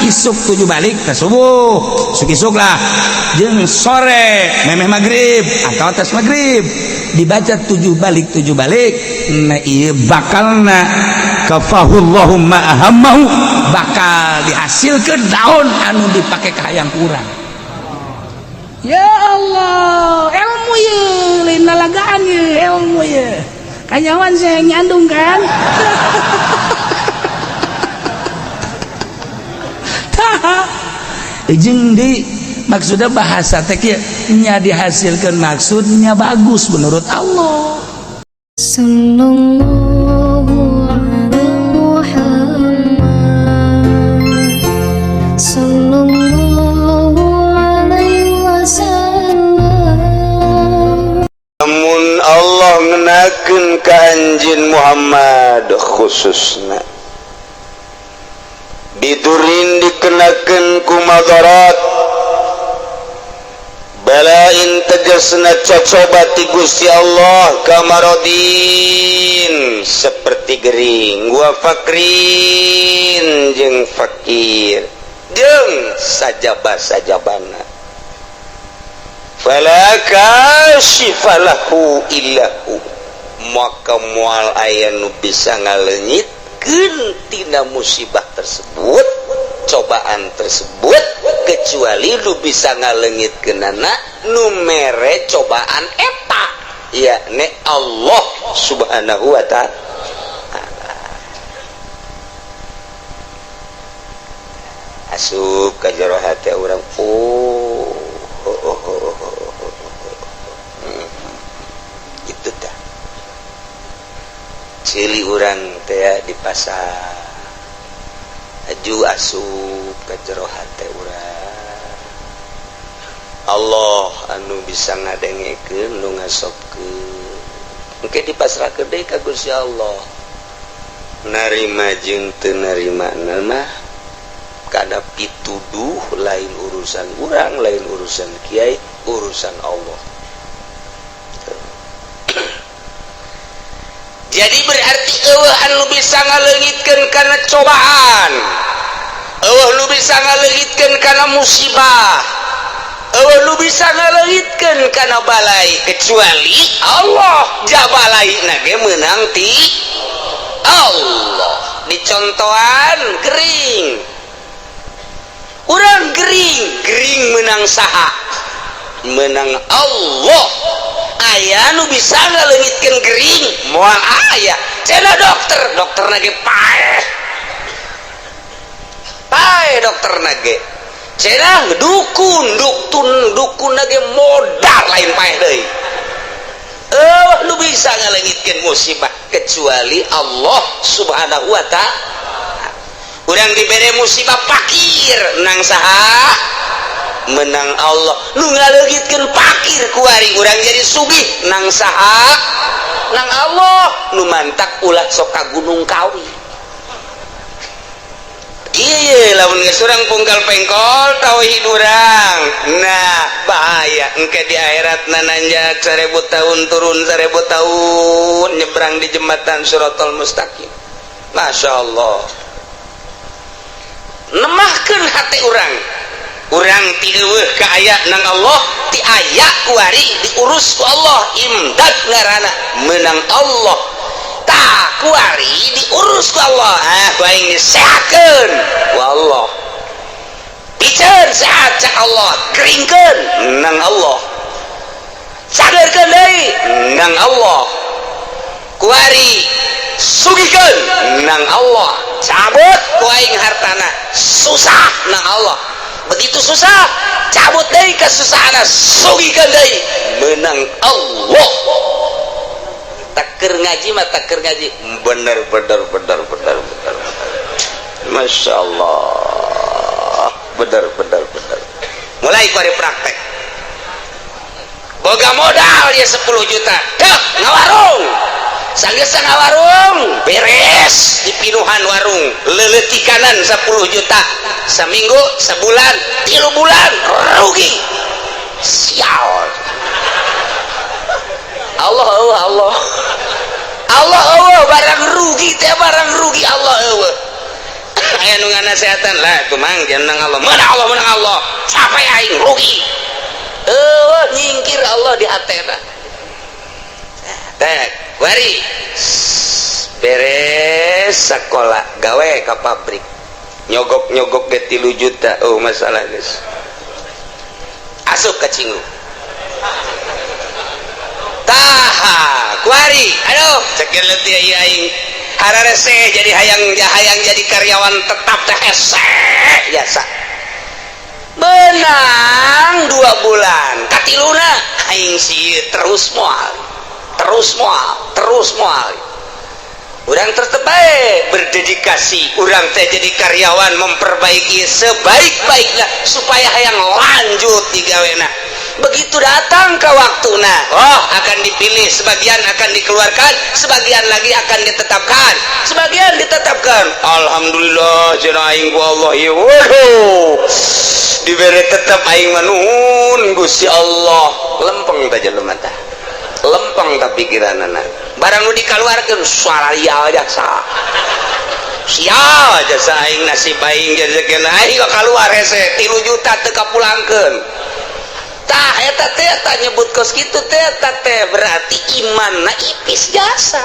isuk 7 balik ke subuh isuk lah jeung sore memeh maghrib atau atas maghrib dibaca 7 balik nah iya bakalna kafahullahu ma'ahammahu bakal dihasilkan daun anu dipake ka hayang kurang. Ya Allah, ilmu ye lain nalagaan ye ilmu ye kanyawan saya nyandung kan. Jeung di maksudnya bahasa teh nya dihasilkan maksudnya bagus menurut Allah. Sallallahu ala Muhammad sallallahu alaihi wasallam. Namun Allah ngenakeun ka anjeun Muhammad khususna bidurin dikenakeun ku madarat balain tegasna cocoba ti Gusti Allah kamarodin seperti gering wa fakrin jeung fakir jeung sajaba-sajabana fala kasyifalahu illahu maka moal aya nu bisa ngaleungitkeun tina musibah tersebut cobaan tersebut kecuali lu bisa ngaleungitkeunana nu mere cobaan eta yakni Allah subhanahu wa ta'ala. Asup ka jero hati urang itu dah cili urang teh di pasar aju asup ka jero hate urang Allah anu bisa ngadengekeun nu ngasopkeun engke dipasrahkeun deui ka Gusti Allah narima jeung teu narimana mah kada pituduh lain urusan urang lain urusan kiai urusan Allah. Jadi berarti eueuh anu bisa ngaleungitkeun kana cobaan, eueuh nu bisa ngaleungitkeun kana musibah, eueuh nu bisa ngaleungitkeun kana balai kecuali Allah. Jabalaina ge meunang ti Allah. Dicontohan gering, urang gering meunang saha? Meunang Allah. Aya nu bisa ngaleungitkeun gering moal aya cenah dokter nage paeh dokter nage cenah dukun nage modal lain paeh deui nu bisa ngaleungitkeun musibah kecuali Allah subhanahu wa ta'ala. Urang dibere musibah fakir nang saha? Menang Allah. Nu ngaleungitkeun fakir kuari urang jadi sugih nang saha? Nang Allah. Nu mantak ulah sok ka Gunung Kawi. Ieu lamun geus urang punggal pengkol tauhid urang. Nah, bahaya engke di akhiratna nanjak 1000 tahun turun 1000 tahun nyebrang di jembatan Shiratal Mustaqim. Masya Allah. Nemahkeun hati urang. Urang ti eueuh ka aya nang Allah ti aya kuari diurus ku Allah imdad ngaranna meunang Allah tah kuari diurus ku Allah ku aing disehatkeun ku Allah piceun sehat cak Allah keringkeun nang Allah sageurkeun deui nang Allah kuari sugikeun nang Allah cabut ku aing hartana susah nang Allah begitu susah cabut deui kesusahan sugikeun deui meunang Allah. Takeur ngaji mah takeur ngaji bener Masya Allah bener mulai kuari praktek boga modal dia 10 juta dek ngawarung sanggeus ngawarung beres dipinuhan warung leuleuti kanan 10 juta seminggu sebulan 3 bulan rugi sial Allah barang rugi teh barang rugi Allah eueuh aya nu nganasehatan lah tuh mang jangan menang Allah capek aing rugi nyingkir Allah di hatena teh wari beres sekolah gawe ke pabrik nyogok ge 3 juta masalah guys asup ke Cinggu taha kuari aduh cekel leutik ieu aing hararese jadi hayang jadi karyawan tetap teh hese biasa menang 2 bulan katiluna aing sieun terus moal urang terbaik berdedikasi urang teh jadi karyawan memperbaiki sebaik-baiknya supaya hayang lanjut digawena begitu datang ke waktuna akan dipilih sebagian akan dikeluarkan sebagian lagi akan ditetapkan alhamdulillah cenah aing ku Allah ieu waduh dibere tetap aing manun Gusti Allah lempeng teh jelema teh lempeng tak pikiranana barang nu dikeluarkeun suararia jasa sial jasa aing nasib aing jazakeun aing keluar hese 3 juta teu kapulangkeun tah eta teh nyebut kos kitu teh berarti imanna ipis jasa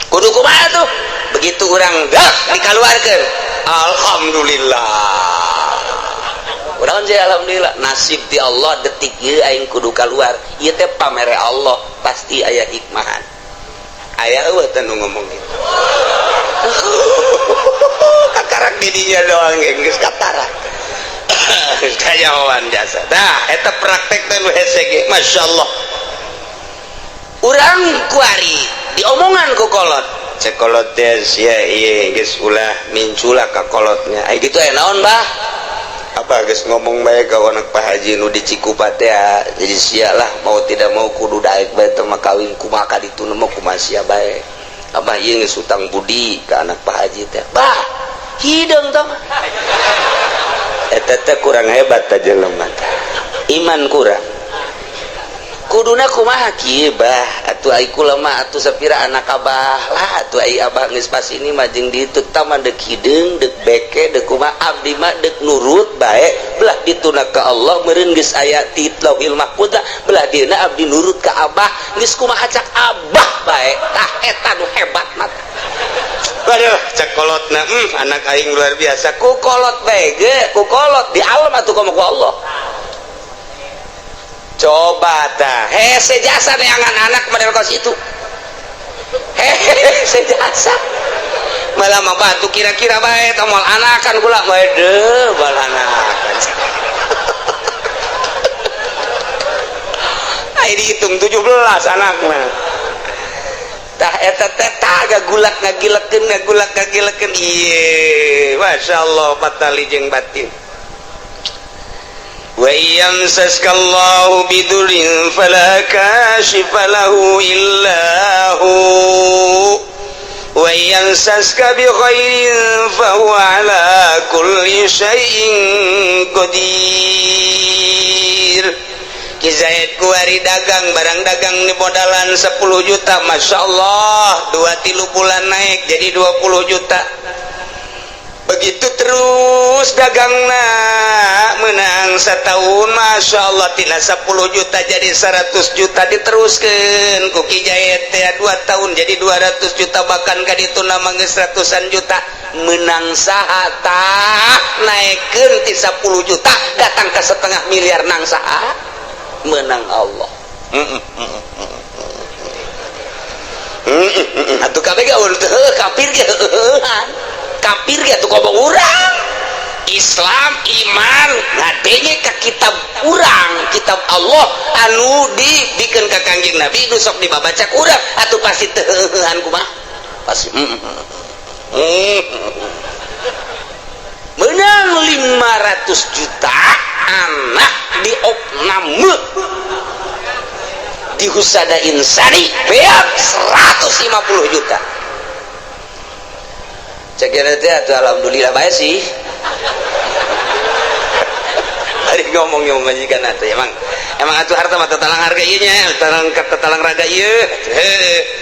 kudu kumaha tuh begitu urang dah dikeluarkeun alhamdulillah urang je alhamdulillah nasib di Allah detik ieu aing kudu keluar ieu teh pamere Allah pasti aya hikmahan aya eueuh teh nu ngomong gitu kakarak di dinya doang geus katarak kayawan jasa dah eta praktek teh nu hese ge masyaallah urang kuari diomongan ku kolot cek kolot teh sia ieu geus ulah mincula ka kolotnya ai kitu aya naon bah apa guys ngomong baik ke anak Pak Haji nu di Cikupa teh jadi sialah mau tidak mau kudu daek bae teh makawin kumaha ditu mah kumaha sia bae apa ieu geus utang budi ke anak Pak Haji teh bah hideung tah eta teh kurang hebat teh jelema teh iman kurang kuduna kumaha kieu bah atuh ai kula mah atuh sapira anak abah lah atuh ai abah geus pas ini mah jeung ditu tah mah deuk hideung deuk beke deuk kumaha abdi mah deuk nurut bae belah dituna ka Allah meureun geus aya ti Lauhil Mahfuz belah dieuna abdi nurut ka abah geus kumaha cak abah bae tah eta nu hebat mah waduh cek kolotna anak aing luar biasa ku kolot bae ge ku kolot di alam atuh ka Allah coba dah hese jasa neangan anak model kos itu hese jasa malah mah batu kira-kira bae tomal anakan kula bae deh bal anakan ai dihitung 17 anakna tah eta teh gagulak ngagilekeun ieu masyaallah patali jeung batin wa yamsaskallahu bidurin fala kashifa lahu illa hu wa yamsaska bi khairin fa huwa ala kulli syai'in qadir Ki Zaid kuari dagang barang dagang di modalan 10 juta masyaallah 2-3 bulan naik jadi 20 juta begitu terus dagangna menang setahun masyaallah tina 10 juta jadi 100 juta diteruskan ku Ki Zaid teh 2 tahun jadi 200 juta bahkan ka ditu nama geus ratusan juta menang saha tah naikkeun ti 10 juta datang ke 1/2 miliar nang saha menang Allah atuh kabeh gaul teu kafir ge kafir ge atuh kobong urang Islam iman ngadenge ka kitab urang kitab Allah anu dibikeun ka Kangjeng Nabi nu sok dibabaca ku urang atuh pasti teu heuhan kumaha pasti menang 500 juta anak di opname di Husada Insani beak 150 juta cek teh atuh alhamdulillah bae sih hari ngomong majikan atuh emang atuh harta mah tatalang harga ieu nya tatalang raga ieu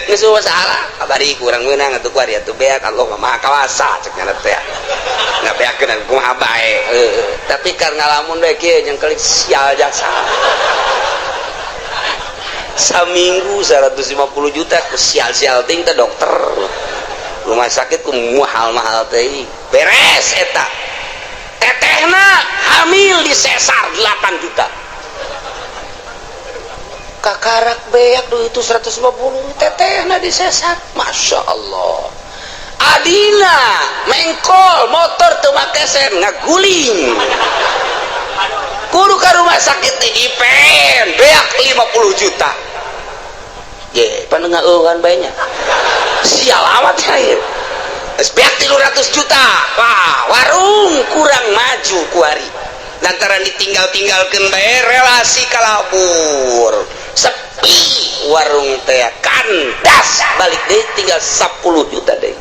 geus salah abari kurang meunang atuh kuari atuh beak Allah mah maha kawasa cek teh beakeun kumaha bae tapi kan ngalamun deui kieu jeung kali sial jasa saminggu 150 juta ku sial-sial ting teh dokter rumah sakit ku mahal-mahal teh beres eta tetehna hamil di sesar 8 juta kakarak beak duit itu 150 tetehna di sesar Masya Allah adina mengkol motor teu make sen ngaguling kudu ka rumah sakit teh dipen beak 50 juta ye panengeueuhan bae nya sial amat ya geus beak 300 juta wah warung kurang maju kuari lantaran ditinggal-tinggalkeun bae relasi kalabur sepi warung teh kandas balik deui tinggal 10 juta deui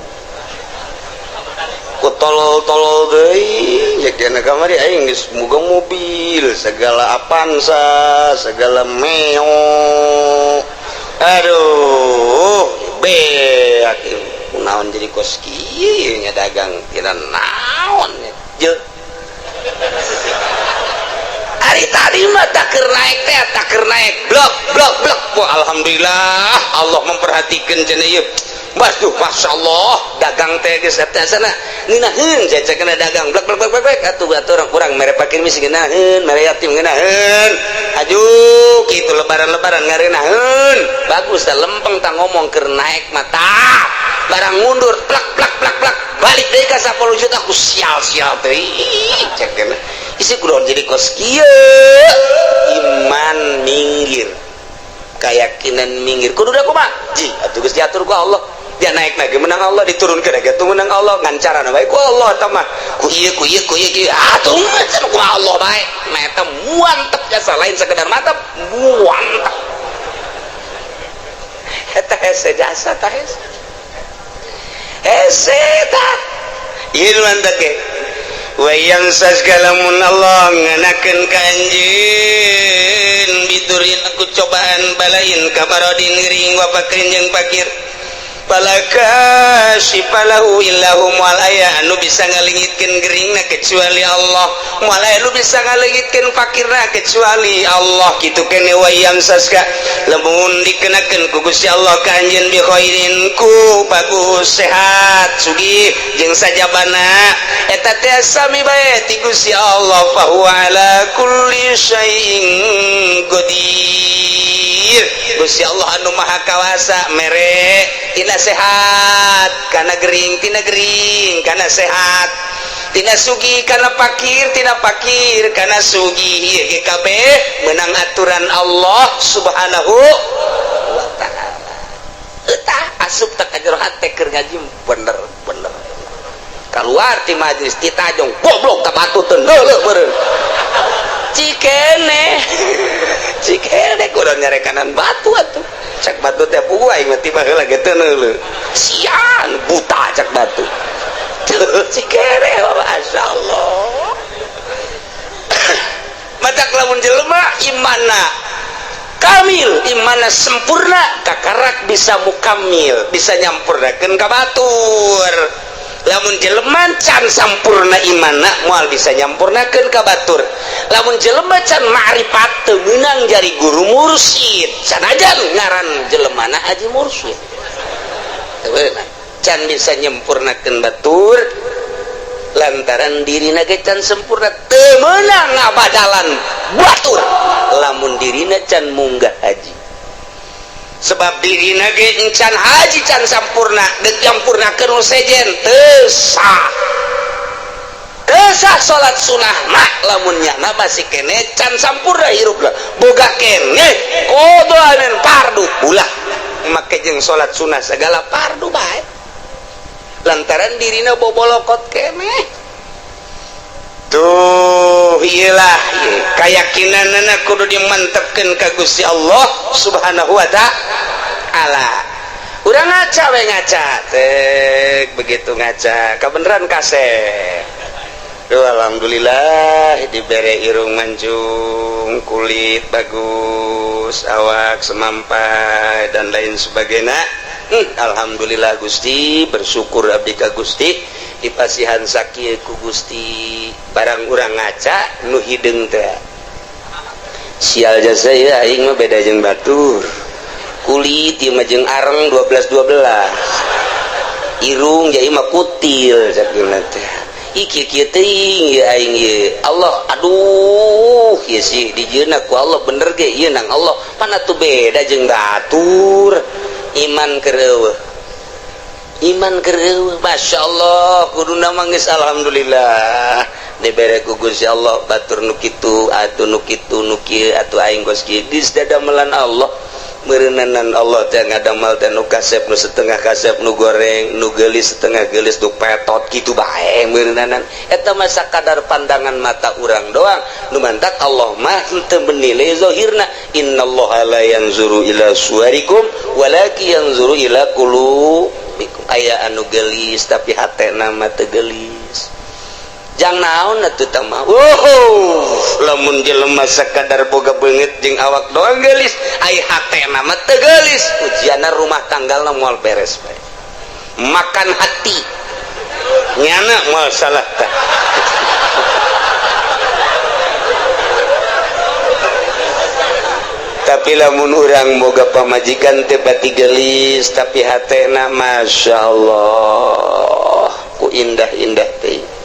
ku tolol-tolol deui jeung kamari aing geus boga mobil segala Avanza segala Meo aduh beak naon jadi kos kieu nya dagang tira naon je hari tadi mah tak keur naik blok wah alhamdulillah Allah memperhatikan cenah ieu Waduh, Masya Allah, dagang teh geus eta sana ngeunaheun jajakeun dagang blek atuh orang mere pakin misi ngeunaheun, mere yatim ngeunaheun. Ajuh, kitu lebaran-lebaran ngareunaheun. Bagus tah lempeng tah ngomong keur naik mata. Barang mundur plak balik deui ka 10 juta ku sial-sial teh. Cekeun. Isi kudu jadi kos kieu. Iman minggir. Keyakinan minggir kudu da kumaha? Ji, atuh geus diatur ku Allah. Dia naik lagi menang Allah diturunkan lagi tuh menang Allah ngancaran baik ku Allah tamah ku ieu atuh ngan ku Allah baik nah eta muantep jasa lain sekedar mantap muantep eta hese jasa tah hese tah ieu mantep ge wayang sasgalamun Allah nganakeun ka anjeun biturin aku cobaan balain kabarodin ngering wa pakeun jeung pakir palaka sipalahu illahu mual aya anu bisa ngalingitkeun geuringna kecuali Allah mual aya anu bisa ngalingitkeun fakirna kecuali Allah kitu kene wayam saska lamun dikenakeun ku Gusti Allah ka anjeun bi khairin ku bagus sehat sugih jeung sajabana eta teh sami bae ti Gusti Allah fa huwa ala kulli syai'in qadir Gusti Allah anu maha kawasa mere tina sehat kana gering tina gering kana sehat tina sugi kana pakir tina pakir kana sugi ieu ge kabeh meunang aturan Allah Subhanahu wa taala eta asup tak ka jero hate keur ngaji bener kaluar ti majelis ti tajong goblok ka batutun heuleuh meureun cikene kudu nyarekanan batu atuh cek batu teh pugu aing mah tiba heula ge teu neuleuh sian buta cek batu cikere masyaallah matak lamun jelema imanna kamil imanna sempurna kakarak bisa mukamil bisa nyampurnakeun ka batur lamun jelema can sampurna imanna moal bisa nyampurnakeun ka batur lamun jelema can ma'rifat teu meunang jari guru mursyid sanajan ngaran jelemana haji mursyid teu can bisa nyempurnakeun batur lantaran dirina ge can sempurna teu meunang ngabadalan batur lamun dirina can munggah haji sebab dirina ge encan haji can sampurna deuk nyampurnakeun sejen teu sah salat sunah mak lamun nyana masih kene can sampurna hirupna boga kene kudu anen fardu ulah make jeung salat sunah segala fardu bae lantaran dirina bobolokot kene tuh iyalah keyakinanna kudu dimantepkeun ka Gusti Allah Subhanahu wa taala urang ngaca we ngaca teh begitu ngaca kabeneran kaseh tuh alhamdulillah dibere irung mancung kulit bagus awak semampai dan lain sebagainya alhamdulillah Gusti bersyukur abdi ka Gusti dipasihan sakieu ku Gusti barang urang ngaca nu hideung teh sial jasa ya aing mah beda jeung batur kulit ieu mah jeung areng 12 irung jadi mah kutil sakeuna teh kieu teuing aing ieu Allah aduh ieu sih dijieunna ku Allah bener ge ieu nang Allah pan atuh beda jeung batur iman kereueuh Masya Allah kuduna manggis alhamdulillah dibere ku Gusti Allah batur nu kitu atuh nu kitu nu kieu atuh aing gos kieu dis dadamelan Allah meureunanan Allah teh ngadamal teh nu kasep nu setengah kasep nu goreng nu geulis setengah geulis nu petot kitu bae meureunanan eta mah sakadar pandangan mata urang doang nu mantak Allah mah teu menilai zahirna innallaha la yanzuru ila suwarikum walakin yanzuru ila qulubikum aya anu geulis tapi hatena mah teu geulis jang naon atuh tah mah lamun jelema sakadar boga beungeut jeung awak doang geulis ai hatena mah teu geulis ujianna rumah tanggalna moal beres bae makan hati nyana moal salah tah tapi lamun urang boga pamajikan teh pati geulis tapi hatena Masya Allah ku indah-indah teh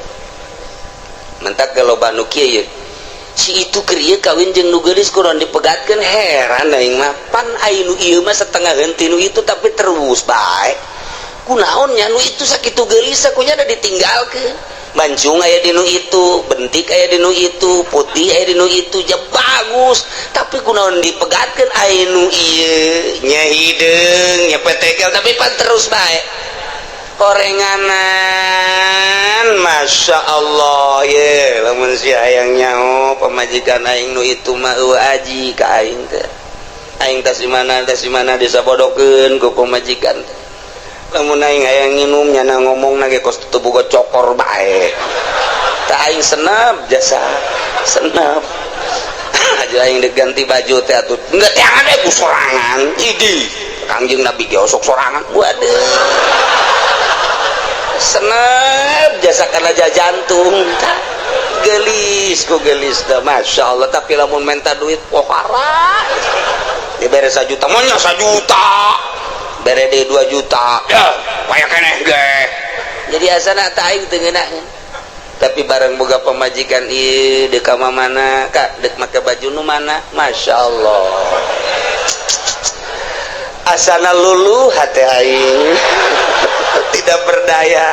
mentak galobaan nu kieu si itu keur ieu kawin jeung nu geulis kuron dipegatkeun heran aing mah pan aya nu ieu mah setengah henteu nu itu tapi terus bae kunaon nya nu itu sakitu geulis sakunya da ditinggalkeun mancung aya di nu itu bentik aya di nu itu putih aya di nu itu ja bagus tapi kunaon dipegatkeun aya nu ieu nya hideung nya petekel tapi pan terus bae korenganan Masya Allah ye lamun si hayang nyaho pamajikan aing nu itu mah aji ka aing teh aing tas di mana disabodokeun ku pamajikan teh lamun aing hayang nginum nyana ngomongna ge kos teu boga cokor bae tah aing senep jasa senep aja aing deuk ganti baju teh atuh enggak teh ade ku sorangan idi Kangjeng Nabi ge osok sorangan waduh senep jasa kana jantung gelis ku gelis dah Masya Allah tapi lamun minta duit pohara dibere 1 juta monya 1 juta bere deui 2 juta ya paya keneh ge jadi asana teh aing teu ngeunaheun tapi barang boga pamajikan ieu deuk ka mana kak deuk make baju nu mana Masya Allah asana luluh hate aing tidak berdaya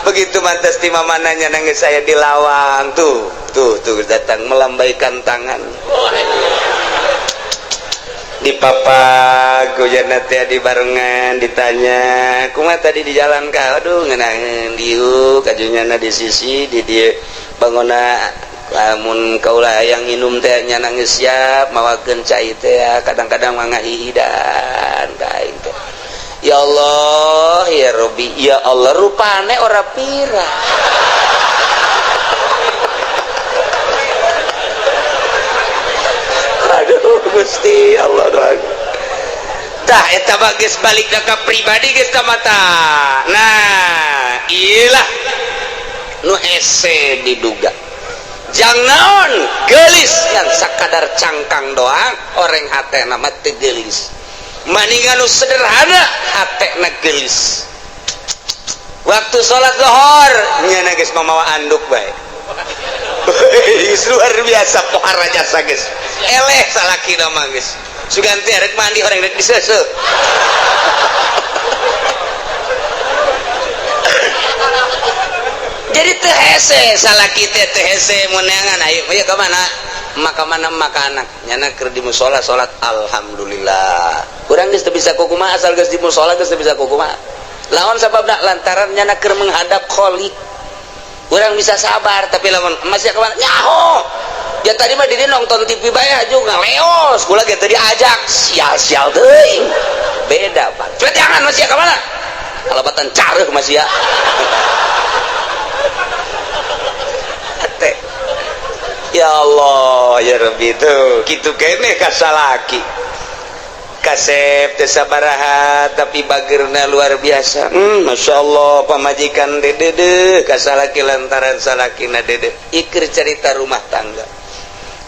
begitu mantas di mamananya nangis saya di lawang tuh datang melambaikan tangan di papa gojana teh di barengan ditanya kumaha tadi di jalan ka aduh ngeunaheun dieu kajunyana di sisi di dieu bangona lamun kaula hayang nginum teh nya nangis siap mawakeun cai teh kadang-kadang mangahihidan ka aing teh ya Allah ya Rabbi ya Allah rupane ora pira aduh Gusti Allah doang tah eta mah geus balik ka pribadi geus ka mata nah iyalah nu hese diduga jang naon geulis yang sakadar cangkang doang orang hatena mah teu geulis maningan nu sederhana hatena geulis waktu sholat zuhur nyana geus mamawa anduk bae luar biasa pohara jasa geus eleh salakina mah geus suganti arek mandi orang rek diseuseuh jadi teu hese salaki teh teu hese mun neangan ayo ieu ka mana maka anak nyana keur di mushola salat alhamdulillah urang geus teu bisa kumaha asal geus di mushola geus teu bisa kumaha lawan sababna lantaran nyana keur menghadap khaliq urang bisa sabar tapi lamun masih ka mana nyaho ya tadi mah di nonton TV bae juga ngaleos kula ge teu diajak sial-sial teuing beda Pak coba jangan masih ka mana kalebatan careuh masih ya ya Allah ya Rabbi tuh gitu kene ka salaki kasep teu sabaraha tapi bagerna luar biasa. Masya Allah pamajikan dede kasalaki lantaran salakina dede ikir cerita rumah tangga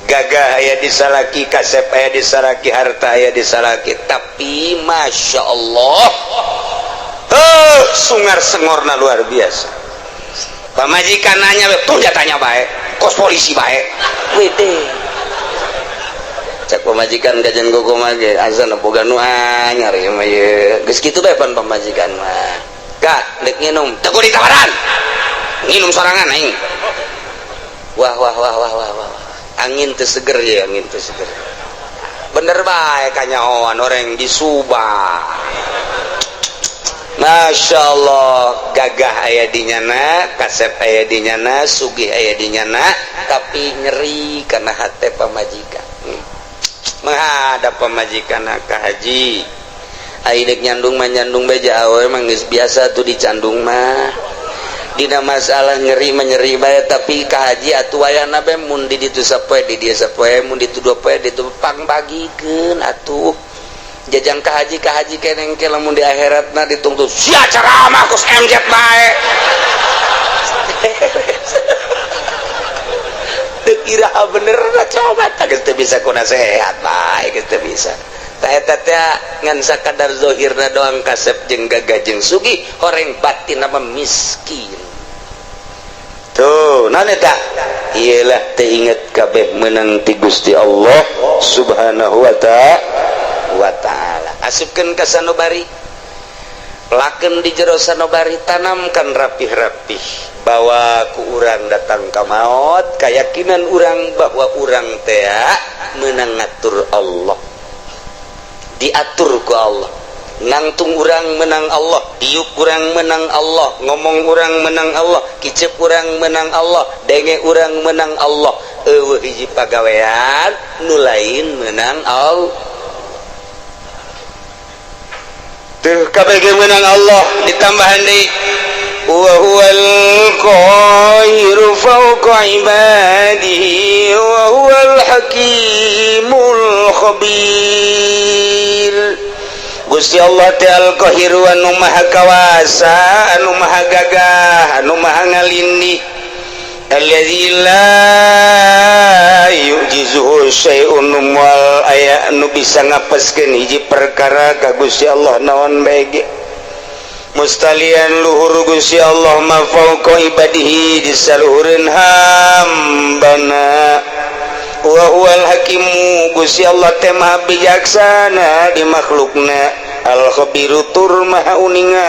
gagah aya di salaki, kasep aya di salaki, harta aya di salaki, tapi Masya Allah sungar sengorna luar biasa. Pamajikan nanya tuh jatanya baik kos polisi baik wede cak pemajikan gajan gogo mah ge azan boga nu anyar ieu mah ye geus kitu bae pan pamajikan mah ka deuk nginum teu kudu ditawaran nginum sorangan aing wah angin teu seger ya angin teu seger bener bae kanyahoan orang di Subang. Masya Allah gagah aya di nyana, kasep aya di nyana, sugih aya di nyana, tapi nyeri karena hati pamajikan. Menghadap pamajikan ka haji aidek nyandung mah nyandung beja awe mah geus biasa tuh dicandung mah dina masalah nyeri menyeri bae tapi ka haji atuh wayana bae mun di ditu sapoe di dia sapoe mun ditu dua poe ditu pang bagikeun atuh jajang ka haji keneng ke lamun di akhiratna dituntut sia ceramah kus MZ bae teu kira bener coba geus teu bisa kuna sehat bae geus teu bisa ta eta teh ngan sakadar zahirna doang kasep jeung gagah jeung sugih horeng batinna mah miskin tuh naon eta iyalah teu inget kabeh meunang ti Gusti Allah subhanahu wa ta'ala asupkeun ka sanubari lakeun di jero sanubari tanamkan rapih-rapih bahwa ku urang datang ka maot keyakinan urang bahwa urang teh meunang ngatur Allah diatur ku Allah nangtung urang menang Allah diuk urang menang Allah ngomong urang menang Allah kicep urang menang Allah denge urang menang Allah eueuh hiji pagawean nu lain menang Allah tuh kabeh menang Allah ditambahan deui wa huwal qahiru fawqa ibadihi wa huwal hakimul khabir. Gusti Allah teh al-qahir anu maha kawasa anu maha gagah anu maha ngalindih alladzi la yujizuhu syai'un wal aya anu bisa ngapeskeun hiji perkara ka Gusti Allah naon bae ge mustalian luhur Gusti Allah ma fauqa ibadihi di saluhureun hambana wa huwal hakimu Gusti Allah teh maha bijaksana di makhlukna al khabiru tur maha uninga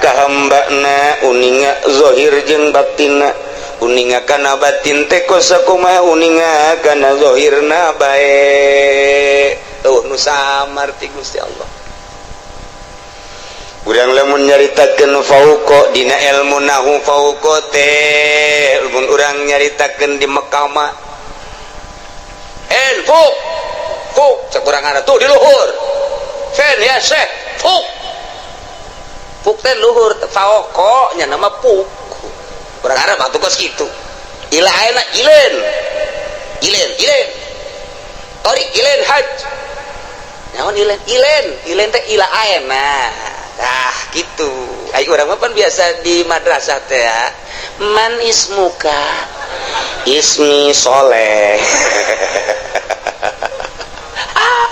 ka hambana uninga zahir jeung batinna uninga kana batin teh kosakumaha uninga kana zahirna bae nu samar ti Gusti Allah. Urang lamun nyaritakeun fauqa dina ilmu nahu fauqa teh mun urang nyaritakeun di Mekah mah fuk cek urang ada tuh di luhur fen ya syekh fuk teh luhur fauqa nya nama fuk urang Arab atuh kos kitu ila ayeuna ilen ori ilen haj naon ilen teh ila ayeuna gitu ayo urang mah pan biasa di madrasah teh ya man ismuka ismi soleh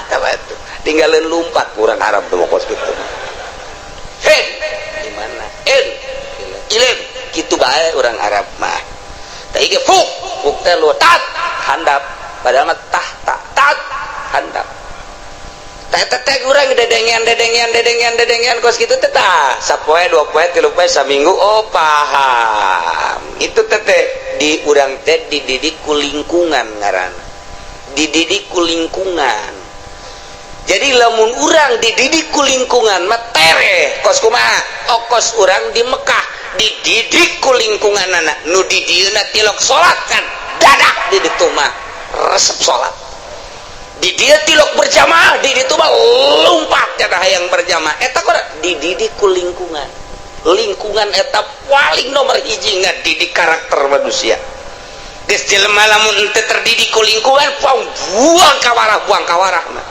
tabatu tinggalin lumpat kurang Arab tuh kos gitu di mana ilen gitu bae orang Arab mah teh ge fuk teh lu tat handap padahal mah tat handap teh urang dedengian kos kitu teh tah sapoe dua poe tilu poe saminggu oh paham itu teh di urang teh dididik ku lingkungan ngaranna dididik ku lingkungan jadi lamun urang dididik ku lingkungan mah tere kos kumaha kos urang di Mekah dididik ku lingkungan anak nu di dieuna tilok salat kan dadak di ditu mah resep salat di dia tilok berjamaah di ditu mah lompat cenah hayang berjamaah eta kudu dididik ku lingkungan eta paling nomor hiji ngadidik karakter manusia geus jelema lamun teu terdidik ku lingkungan buang kawarah mah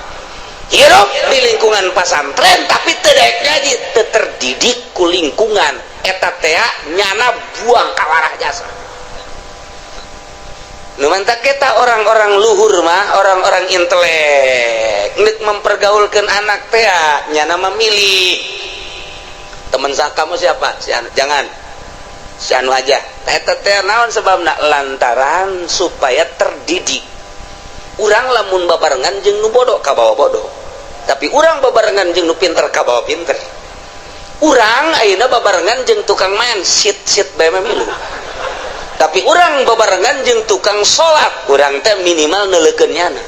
hirup di lingkungan pasantren tapi tedek ngaji teu terdidik ku lingkungan eta teh nyana buang kawarah jasa. Nu mantap kita orang-orang luhur mah orang-orang intelek ngeuk mempergaulkan anak teh nyana memilih teman kamu siapa jangan si anu aja eta teh naon sebabna lantaran supaya terdidik. Urang lamun babarengan jeung nu bodoh ka bawa bodoh tapi urang babarengan jeung nu pinter ka bawa pinter. Urang ayeuna babarengan jeung tukang main sit bae milu tapi urang babarengan jeung tukang salat urang teh minimal neuleukeun nyana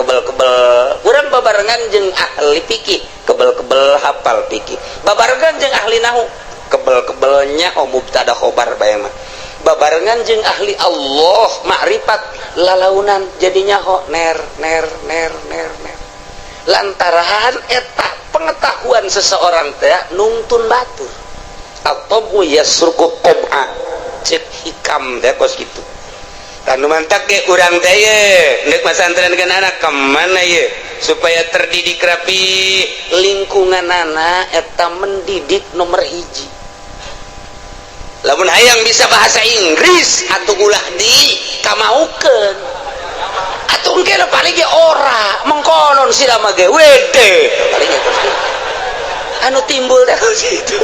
kebel-kebel. Urang babarengan jeung ahli fikih kebel-kebel hafal fikih, babarengan jeung ahli nahwu kebel-kebelnya mubtada khobar bae mah, babarengan jeung ahli Allah makrifat lalaunan jadinya ner lantaran eta pengetahuan seseorang teh nungtun batur atau yasruku qom'a cek hikam teh kos kitu. Tanu mantak ge urang teh ye neuk masantrenkeun anak ka mana ye supaya terdidik rapi lingkungan anak eta mendidik nomor hiji. Lamun hayang bisa bahasa Inggris atuh ulah di kamaukeun atuh engke paling ge ora mengkonon sirama ge wede paling ge anu timbul teh kitu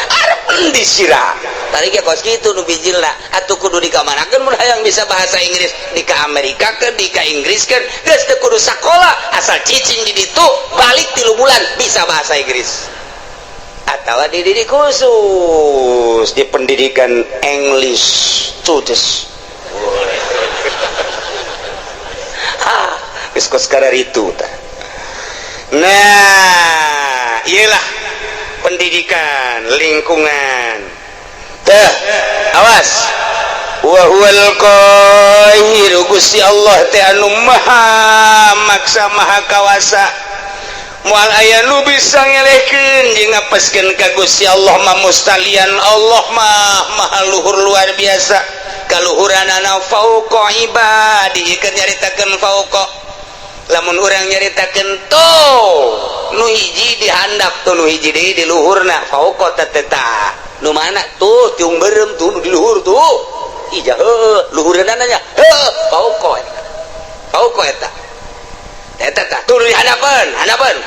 arep endi sira paling ge kos kitu nu bijilna atuh kudu dikamanakeun mun hayang bisa bahasa Inggris di ka Amerika ke di ka Inggris ke geus teu kudu sakola asal cicing di ditu balik 3 bulan bisa bahasa Inggris atau dididik khusus di pendidikan English Studies kos karar itu nah iyalah pendidikan lingkungan teh awas wa huwal qahir Gusti Allah teh anu maha maksa maha kawasa moal aya nu bisa ngelehkeun jeung ngapeskeun ka Gusti Allah mah mustalian Allah mah maha luhur luar biasa kaluhuranana fauqa ibadi keur nyaritakeun fauqa lamun urang nyaritakeun tuh nu hiji dihandap tuh nu hiji deui di luhurna fauqa teteta nu mana tuh tiung beureum tuh nu di luhur tuh ija heuh luhureunna nya heuh fauqa eta tah tuh di hadapan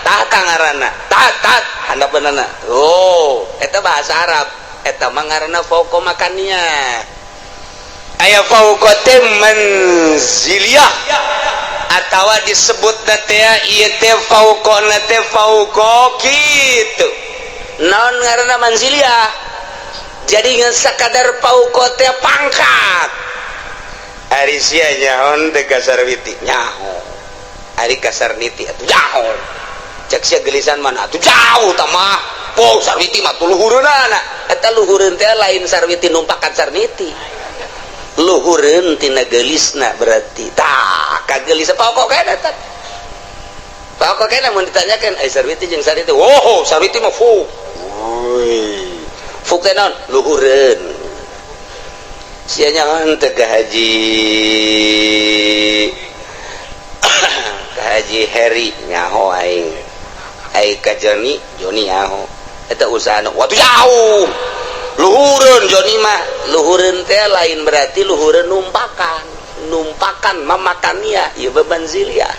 tah ngaranna tah handapeunana oh eta bahasa Arab eta mah ngaranna fauqa makania aya fauqa teh manziliyah atawa disebut teh ieu teh fauqana teh fauqa kitu naon ngaranna manziliyah jadi ngan sakadar fauqa teh pangkat ari sia nyaon teh kasarwiti nyaho ari kasarniti atuh jauh cek sia gelisan mana atuh jauh tah mah po sarwiti mah tuh luhureunana eta luhureun teh lain sarwiti numpakan sarniti luhureun tina gelisna berarti tah kagelis pokok kana tah pokok kana mun ditanyakeun ai sarwiti jeung sarwiti oh sarwiti mah fuk fuk teh naon luhureun sia nyaon teh ka Haji Heri nyaho aing ka Joni nyaho eta usahana watu jauh luhureun Joni mah luhureun teh lain berarti luhureun numpakan mamakania ieu beban ziliyah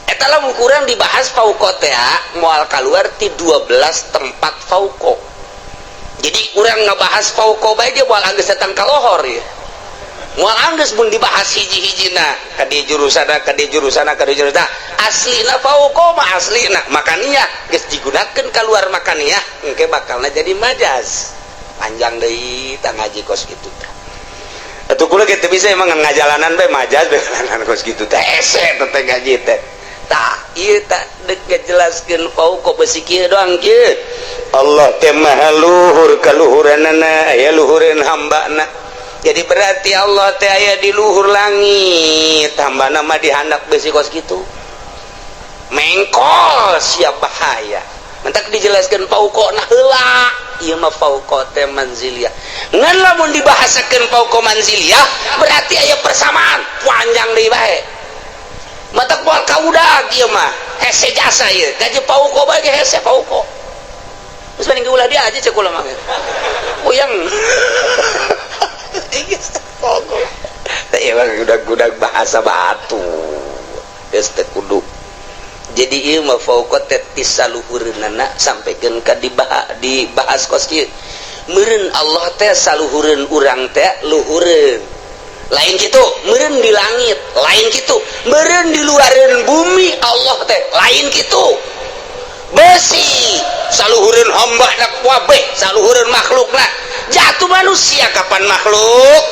eta lamun kurang dibahas fauqa teh moal kaluar ti 12 tempat fauqa jadi urang ngabahas fauqa bae ge moal anggeus datang ka lohor ya moal anggeus mun dibahas hiji-hijina ka di jurusana aslina fauqa mah aslina makania geus digunakeun kaluar makania engke bakalna jadi majaz panjang deui tah ngaji kos kitu tah atuh kula ge teu bisa emang ngajalanan bae majaz bae ngajalanan kos kitu teh ese teh ngaji teh tah ieu tah deuk ngajelaskeun fauqa besi kieu doang kieu Allah teh maha luhur kaluhuranana aya luhureun hambana jadi berarti Allah teh aya di luhur langit hambana mah dihandap besi kos kitu mengkol siap bahaya mentak dijelaskan fauqana heula ieu mah fauqa teh manziliyah ngan lamun dibahasakeun fauqa manziliyah berarti aya persamaan panjang deui bae mata kual kaudag ieu mah hese jasa ieu gaji pauko bae hese pauko terus mending ulah dia aja cek ulah mah uyang geus pauko teh mah udah bahasa batu geus teh kudu jadi ieu mah fauqa teh tisaluhureunana sampikeun ka dibahas kos kieu meureun Allah teh saluhureun urang teh luhureun lain gitu meureun di langit lain gitu meureun di luareun bumi Allah teh lain gitu besi saluhureun hamba nak wabeh saluhureun makhlukna jatuh manusia kapan makhluk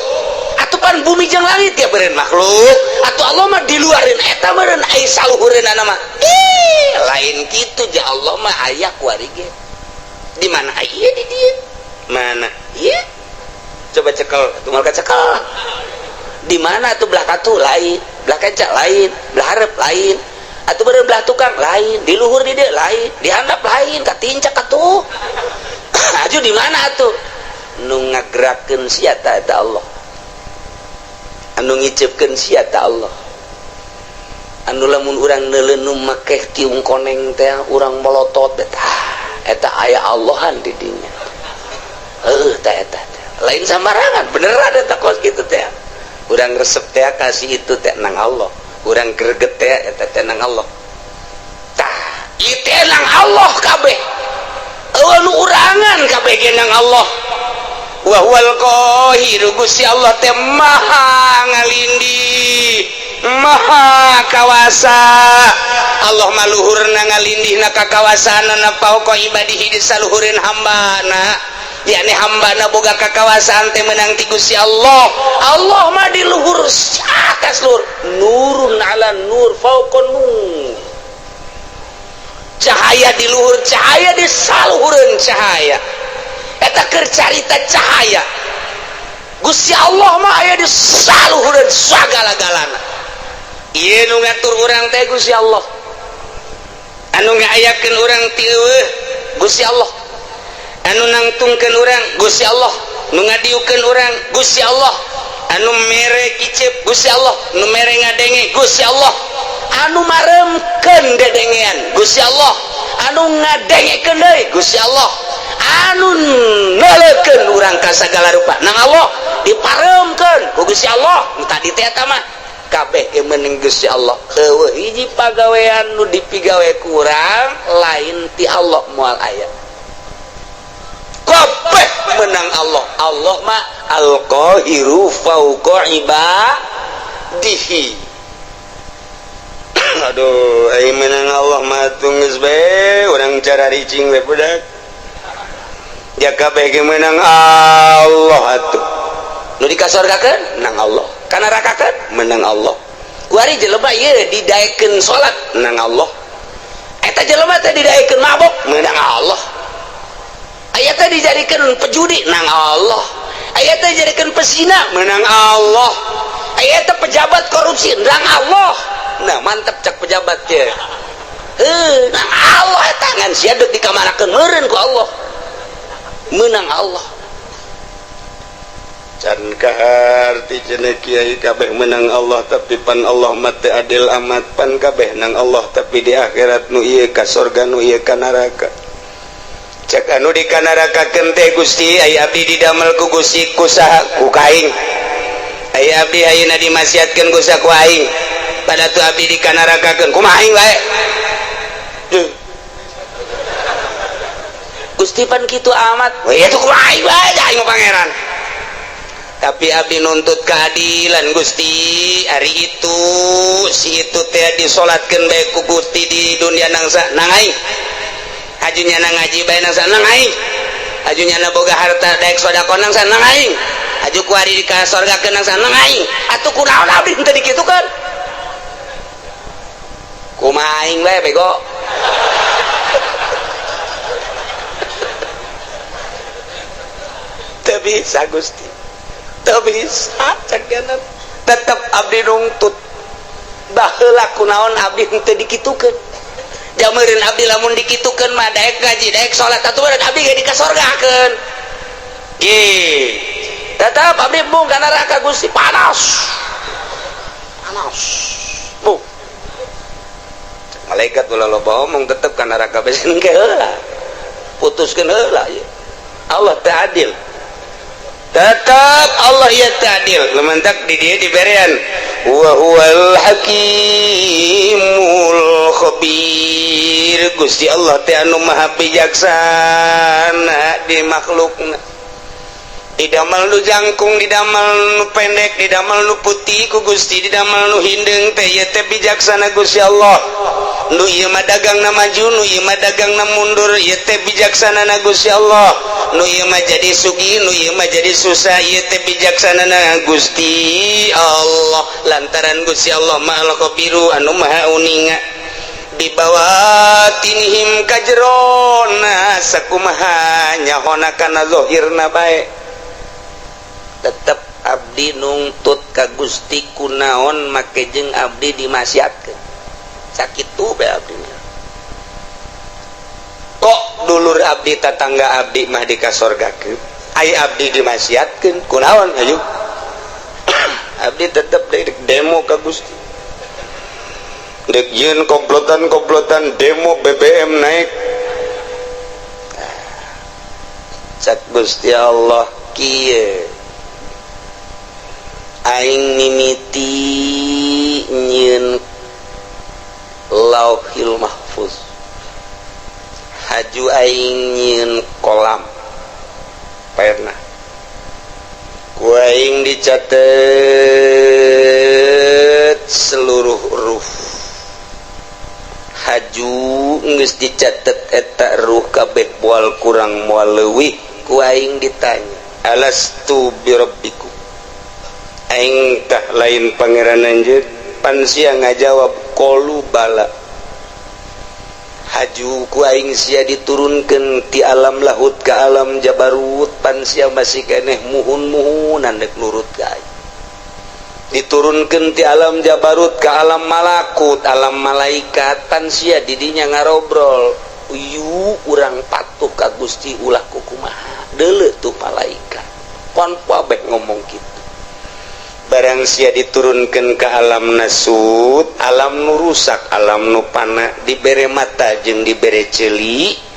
atupan bumi jeung langit ya beureun makhluk atuh Allah mah di luareun eta meureun ai saluhureunana mah lain gitu ja Allah mah aya kuari ge di mana aya di dieu mana iya coba cekel tunggal kacekel di mana tuh belah katu lain belah kaca lain belah hareup lain atuh beureun belah tukang lain di luhur di dieu lain di handap lain katincak atuh aju di mana atuh nu ngagerakeun sia eta Allah anu ngicipkeun sia ta Allah anu lamun urang neuleuh makeh kiung koneng teh urang molotot eta aya Allahan di dinya eta lain sambarangan beneran eta kos kitu teh urang resep teh kasih itu teh nang Allah urang greget teh eta teh nang Allah tah ieu teh nang Allah kabeh anu urangan kabeh ge nang Allah wa huwal qahir Gusti Allah teh maha ngalindih maha kawasa Allah maluhurna ngalindihna ka kawasaanna pauqa ibadihi di saluhureun hambana yakni hambana boga kakawasaan teh menang ti Gusti Allah Allah mah di luhur atas luhur nurun ala nur fauqan nur cahaya di luhur cahaya di saluhureun cahaya eta keur carita cahaya Gusti Allah mah aya di saluhureun sagala-galana ieu nu ngatur urang teh Gusti Allah anu ngaayakeun urang ti eueuh Gusti Allah anu nangtungkeun urang Gusti Allah nu ngadiukeun urang Gusti Allah anu mere kicep Gusti Allah nu mere ngadenge Gusti Allah anu maremkeun dedengean Gusti Allah anu ngadengekeun deui Gusti Allah anu neulekeun urang ka sagala rupa nang Allah diparemkeun ku Gusti Allah nu tadi teh eta mah kabeh ge meuneung Gusti Allah heueuh hiji pagawean nu dipigawe ku urang lain ti Allah moal aya kabeh menang Allah Allah mah al-qahiru fauqa ibadihi aduh ai menang Allah mah geus bae urang cara ricing we budak ya kabeh ge menang Allah atuh nu dikasorgakeun nang Allah kana nerakakeun menang Allah kuari jelema ieu didaekeun salat nang Allah eta jelema teh didaekeun mabok menang Allah aya teh dijadikeun pejudi nang Allah aya teh dijadikeun pesina menang Allah aya teh pejabat korupsi nang Allah nah mantep cak pejabat teh nang Allah eta ngan sia deuk dikamarakeun meureun ku Allah menang Allah can kaharti cenah kiai kabeh menang Allah tapi pan Allah mah teu adil amat pan kabeh nang Allah tapi di akhirat nu ieu ka surga nu ieu ka neraka cek anu di ka nerakakeun teh Gusti aya abdi didamel ku Gusti kusaha ku kaing aya abdi ayeuna dimasiatkeun ku saku aing pada tu abdi di ka nerakakeun kumaha aing bae Gusti pan kitu amat we itu kumaha aing bae aing pangeran tapi abdi nuntut keadilan Gusti hari itu si itu teh disolatkeun bae ku Gusti di dunia nangsa nang aing ajunya nang ngaji bae nangsa nang aing ajunya na boga harta daek sedekah nangsa nang aing aju ku ari di ka surgakeun nangsa nang aing atuh kunaon abdi teu dikitukeun kumaha aing bae bego teu bisa Gusti teu bisa cakenan tetep abdi nuntut baheula kunaon abdi teu dikitukeun jameureun abdi lamun dikitukeun mah daek ngaji daek salat atuh abdi ge dikasorgakeun ge tetep abdi mung ka neraka Gusti panas bung malaikat ulah loba omong tetep ka neraka besen ke heula putuskeun heula ya. Allah teu adil tetap Allah ya adil lementak di dia diberian wa huwal hakimul khabir Gusti Allah teh anu maha bijaksana di makhlukna didamel nu jangkung didamel nu pendek didamel nu putih ku Gusti didamel nu hindeng teh ieu teh bijaksana Gusti Allah nu ieu mah dagangna maju nu ieu mah dagangna mundur ieu teh bijaksana na Gusti Allah nu ieu mah jadi sugih nu ieu mah jadi susah ieu teh bijaksana na Gusti Allah lantaran Gusti Allah mah al-khabiru anu maha uninga di bawah tinihim kajrona sakumaha nyahona kana zahirna bae tetep abdi nungtut ka Gusti kunaon make jeung abdi dimasiatkeun sakitu bae abdi kok dulur abdi tetangga abdi mah dikasorgakeun ai abdi dimasiatkeun kunaon ayo abdi tetep demo ka Gusti dek yen komplotan demo BBM naik cak Gusti Allah kieu aing mimiti nyeun lauhil mahfuz haju aing nyeun kolam pernah ku aing dicatet seluruh ruh haju geus dicatet eta ruh kabeh moal kurang moal leuwih ku aing ditanya alastu birabbikum aing tah lain pangeran anjeun pan sia ngajawab qalu bala haju ku aing sia diturunkeun ti alam lahut ka alam jabarut pan sia masih keneh muhun-muhunan dek nurut ka aing diturunkeun ti alam jabarut ka alam malakut alam malaikat pan sia didinya ngarobrol uyu urang patuh ka Gusti ulah kumaha deuleu tuh malaikat pon pabeh ngomong kitu barang sia diturunkeun ka alam nasut alam nu rusak alam nu pana dibere mata jeung dibere ceuli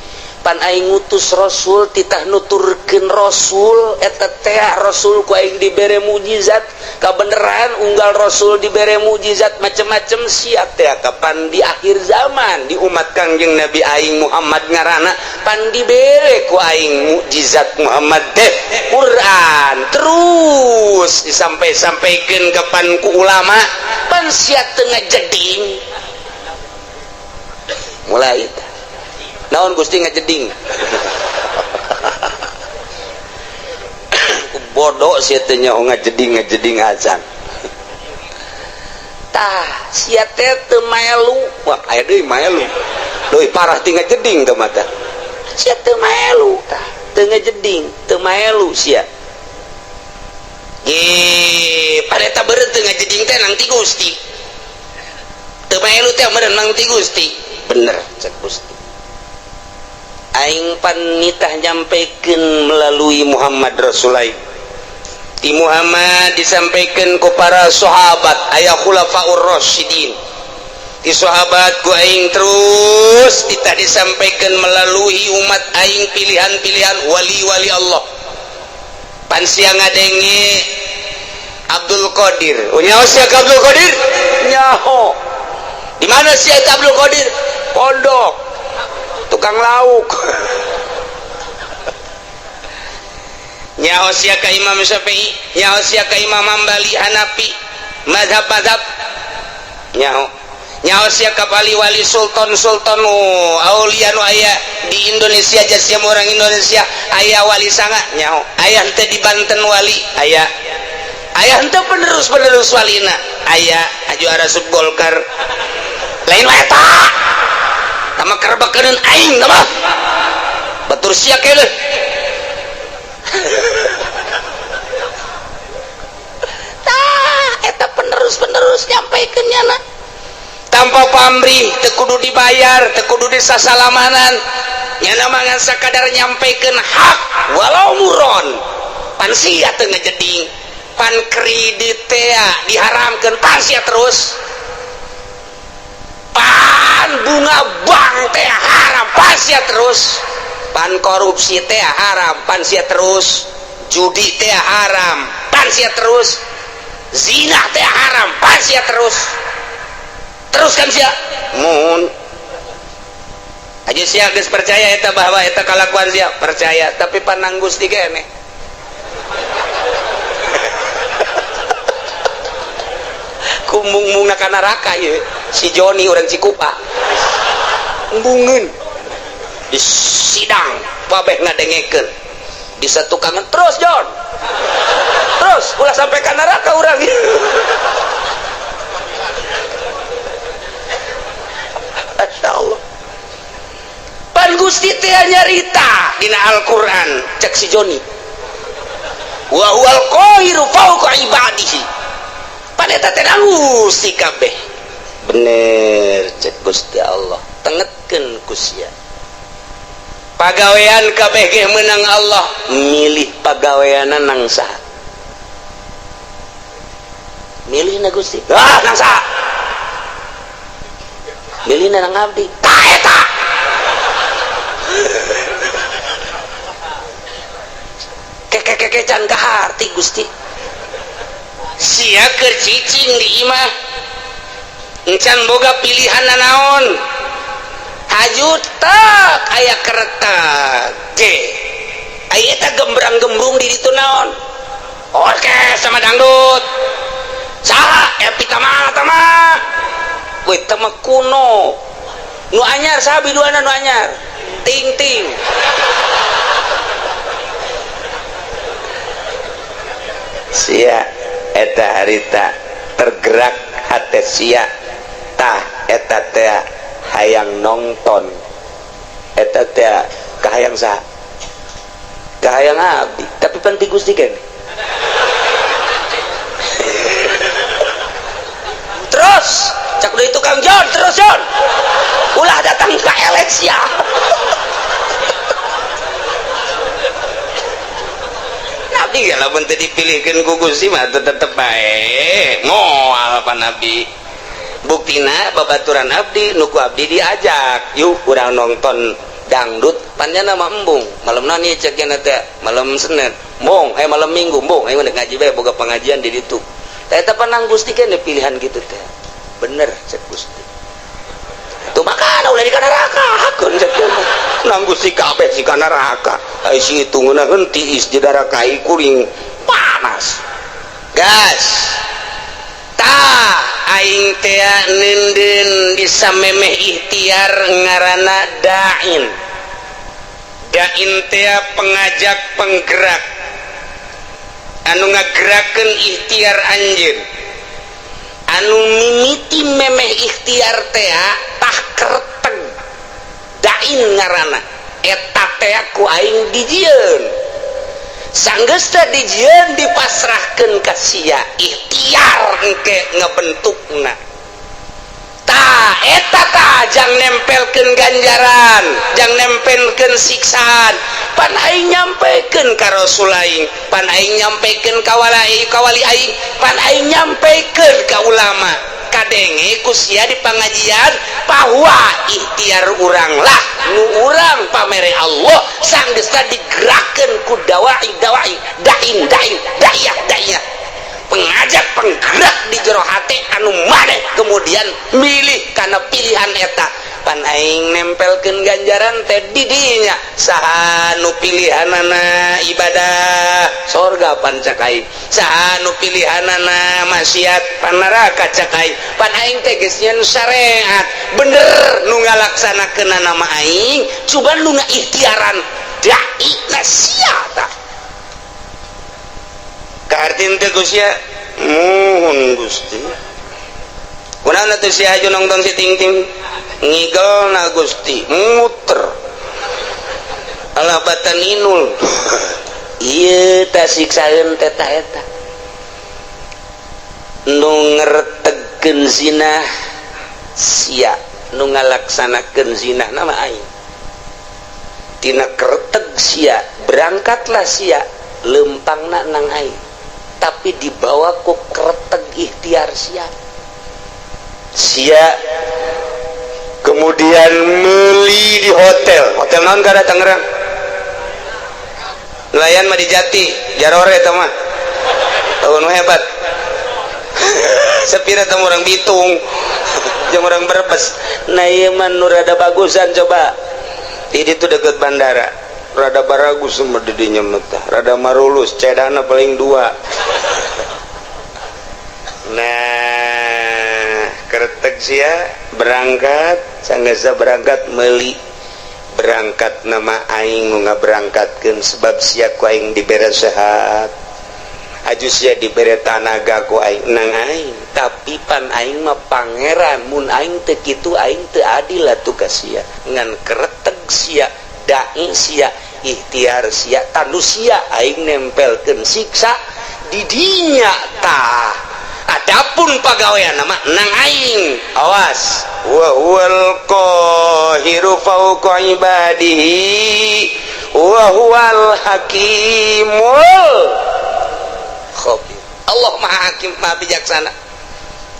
pan aing ngutus rasul titah nuturkeun rasul eta teh rasul ku aing dibere mukjizat kabeneran unggal rasul dibere mukjizat macem-macem sia teh kapan di akhir zaman di umat Kangjeng Nabi aing Muhammad ngaranna pan dibere ku aing mukjizat Muhammad teh Quran terus disampai-sampaikeun kapan ku ulama pan sia teu ngajeding mulai tah naon Gusti ngajeding bodoh sia teh nyaho ngajeding azan tah sia teh teu melu wah aya deui melu deui parah ti ngajeding teh mah tah sia teu melu tah teu ngajeding teu melu sia pada tak beureut teu ngajeding teh nang ti Gusti teu melu teh meureun nang ti Gusti bener cek Gusti aing panitah nyampikeun melalui Muhammad Rasulullah ti Muhammad disampaikan ku para sahabat aya khulafaur rasyidin ti sahabat ku aing terus kita disampaikan melalui umat aing pilihan-pilihan wali-wali Allah pan sia ngadenge Abdul Qadir nyaho sia Abdul Qadir nyaho di mana sia Abdul Qadir pondok tukang lauk nyaho sia ka Imam Syafi'i nyaho sia ka Imam Hambali Hanafi mazhab-mazhab nyaho sia ka wali-wali sultan-sultan aulia nu aya di Indonesia sia orang Indonesia aya wali sanga nyaho aya henteu di Banten wali aya henteu penerus walina aya juara sub Golkar lain wae eta tama kerebakeun aing mah batur sia keuleuh tah eta penerus nyampaikeun nyana tanpa pamrih teu kudu dibayar teu kudu disasalamanan nyana mah sakadar nyampaikeun hak walau muron pan sia teu ngajeding pan kredit teh diharamkeun pan sia terus pan bunga bank teh haram pan sia terus, pan korupsi teh haram pan sia terus, judi teh haram pan sia terus, zina teh haram pan sia terus kan sia mun aja sia geus percaya eta bahwa eta kalakuan sia percaya tapi panang Gusti keneh kumbung-mung ka neraka ye si Joni orang Cikupa embungeun di sidang babeh ngadengekeun di satu kangen terus Jon terus ulah sampai ka neraka urang Masya Allah pan Gusti teh nyarita dina Al-Quran cek si Joni wa huwal qahiru fawqa ibadihi pan eta teh Gusti kabeh bener cek Gusti Allah tengetkeun ku sia pagawean kabeh ge meunang Allah milih pagaweana nang saha milih na Gusti nang saha milih na nang abdi tah eta keke can kaharti Gusti sia keur cicing di imah encan boga pilihan naon hajut tak aya keretak ge aya eta gembrang-gembrung di ditu naon oke sama dangdut saha epi tamah we tamah kuno nu anyar saha biduana nu anyar ting ting sia eta harita tergerak hate sia tah eta teh hayang nonton eta teh kahayang saha kahayang abdi tapi penting Gusti kan terus cak deui tukang Jon terus Jon ulah datang ka eleksi Nabi ya lamun teu dipilihkeun ku Gusti mah tetep bae moal pan Nabi buktina babaturan abdi nuku abdi diajak yuk urang nonton dangdut panjana mah embung malam nani cek nya teh malam Senin embung malam Minggu embung ayeuna ngaji bae boga pengajian di ditu teh eta panang Gusti keneh pilihan kitu teh bener cek Gusti tuh makana ulah di ka neraka hakeun cek nang Gusti kabeh si ka neraka ai si hitungna henti is di darakai kuring panas gas tah aing teh nenden bisa memeh ikhtiar ngaranna dain teh pengajak penggerak anu ngagerakeun ikhtiar anjeun anu mimiti memeh ikhtiar teh tah kereteg dain ngaranna eta teh ku aing dijieun sanggeus teh dijieun dipasrahkeun ka sia ikhtiar engke ngabentukna tah eta tah jang nempelkeun ganjaran jang nempelkeun siksaan pan aing nyampekeun ka Rasul aing pan aing nyampekeun ka wali aing pan aing nyampekeun ka ulama kadenge ku sia di pangajian bahwa ikhtiar urang lah nu urang pamere Allah sanggeus digerakkeun ku dai dayah pengajak penggerak di jero hati anu maneh kemudian milih karena pilihan eta pan aing nempelkeun ganjaran teh di dinya saha nu pilihanana ibadah sorga pan cakai saha nu pilihanana maksiat pan neraka cakai pan aing teh geus nyen syariat bener nu ngalaksanakeun nama aing coba nu ngaikhtiaran dai na sia tah kaartin teh Gusti muhun Gusti kunaon atuh si aju nongton si ting ting ngigelna Gusti muter alabatan inul ieu tah siksaeun teh tah eta nu ngeretegkeun zina sia nu ngalaksanakeun zina nama aing tina kereteg sia berangkatlah sia lempangna nang aing tapi dibawa ku kereteg ikhtiar sia kemudian meuli di hotel naon kada Tangerang nelayan mah di Jati Jarore eta mah tahun hebat sepira temu orang Bitung jeung orang Brebes nah ieu mah nu rada bagusan coba di ditu deket bandara rada baragus mah di dinya mah rada marulus cedana paling 2 nah keretek sia berangkat sanggasa berangkat meuli berangkat nama aing nu ngaberangkatkeun sebab sia ku aing dibere sehat aju sia dibere tanaga ku aing nang aing tapi pan aing mah pangeran mun aing teu kitu aing teu adil atuh ka sia ngan keretek sia dai sia ikhtiar sia tanu sia aing nempelkeun siksa di dinya tah adapun pagawean nama nang aing awas wa huwal qahiru fawqa ibadihi wa huwal hakimul khabir Allah maha hakim maha bijaksana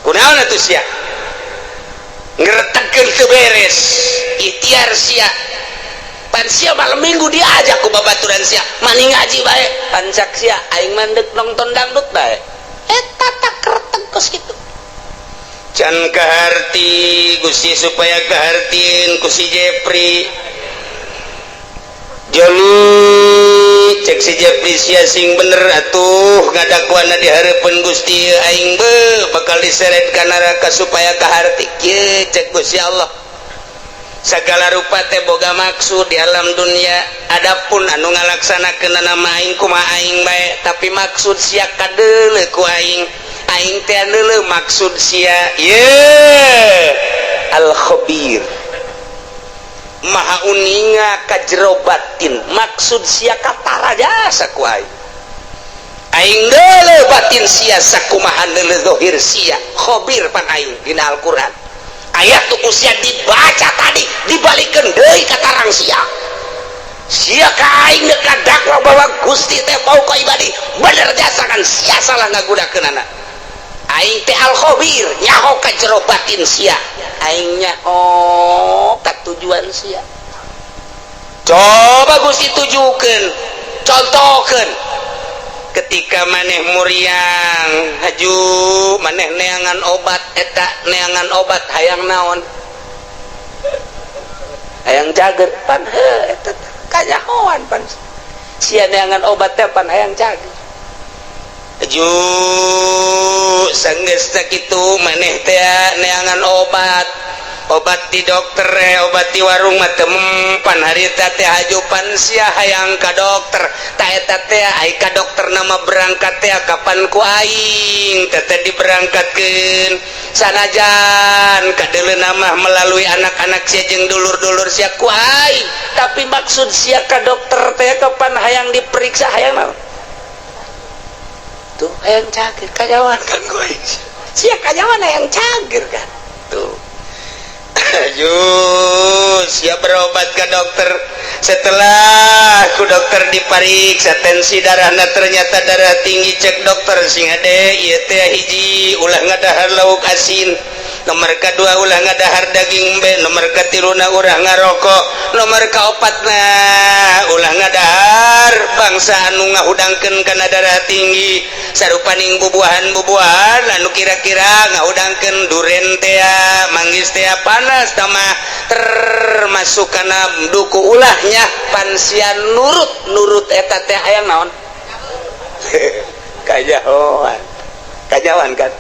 kunaon atuh sia ngretegkeun teu beres ikhtiar sia pan sia malam minggu diajak ku babaturan sia mani ngaji bae pan cak sia aing mandek nonton dangdut bae eta tak keretek kos kitu can kaharti Gusti supaya kahartiin ku si Jepri Joli cek si Jepri sia sing bener atuh ngadakuana di hareupeun Gusti aing be bakal diseret ka neraka supaya kaharti kieu cek Gusti Allah sagala rupa teh boga maksud di alam dunia adapun anu ngalaksanakeun nama aing kumaha aing bae tapi maksud sia kadeuleu ku aing teh andeuleu maksud sia al khabir maha uninga ka jero batin maksud sia katarajasa ku aing deuleu batin sia sakumaha deuleu zahir sia khabir pan aing dina Al-Qur'an ayat tuh usia dibaca tadi dibalikkan deui ka tarang sia kaing kadakwa bahwa Gusti teh bau ka ibadi bener jasakan sia salah ngagudakeun anak aing teh al khabir nyaho ka jero batin sia aing nyaho ka tujuan sia coba Gusti tujukeun contohkeun ketika maneh muriang haju maneh neangan obat eta neangan obat hayang naon hayang cager pan eta kanyahoan pan sia neangan obat teh pan hayang cager haju sanggeus kitu maneh teh neangan obat di dokter obat di warung mah teu mempan harita teh hajupan sia hayang ka dokter ta eta teh ai ka dokter nama berangkat teh kapan ku aing teh diberangkatkeun sanajan kadeuleu nama melalui anak-anak sia jeung dulur-dulur sia ku aing tapi maksud sia ka dokter teh kapan hayang diperiksa hayang naon tuh hayang cager kajawan kan ku aing sia kajawan hayang cager kan tuh siap berobat ke dokter setelah ku dokter dipariksa tensi darahna ternyata darah tinggi cek dokter sing ade ieu teh hiji ulah ngadahar lauk asin nomor kedua ulah ngadahar daging embe nomor katiluna urang ngarokok nomor kaopatna ulah ngadahar bangsa anu ngahudangkeun kana darah tinggi sarupaning bubuahan anu kira-kira ngahudangkeun duren teh manggis teh panas tama termasuk kana duku ulahnya pansian nurut eta teh hayang naon kajawan kan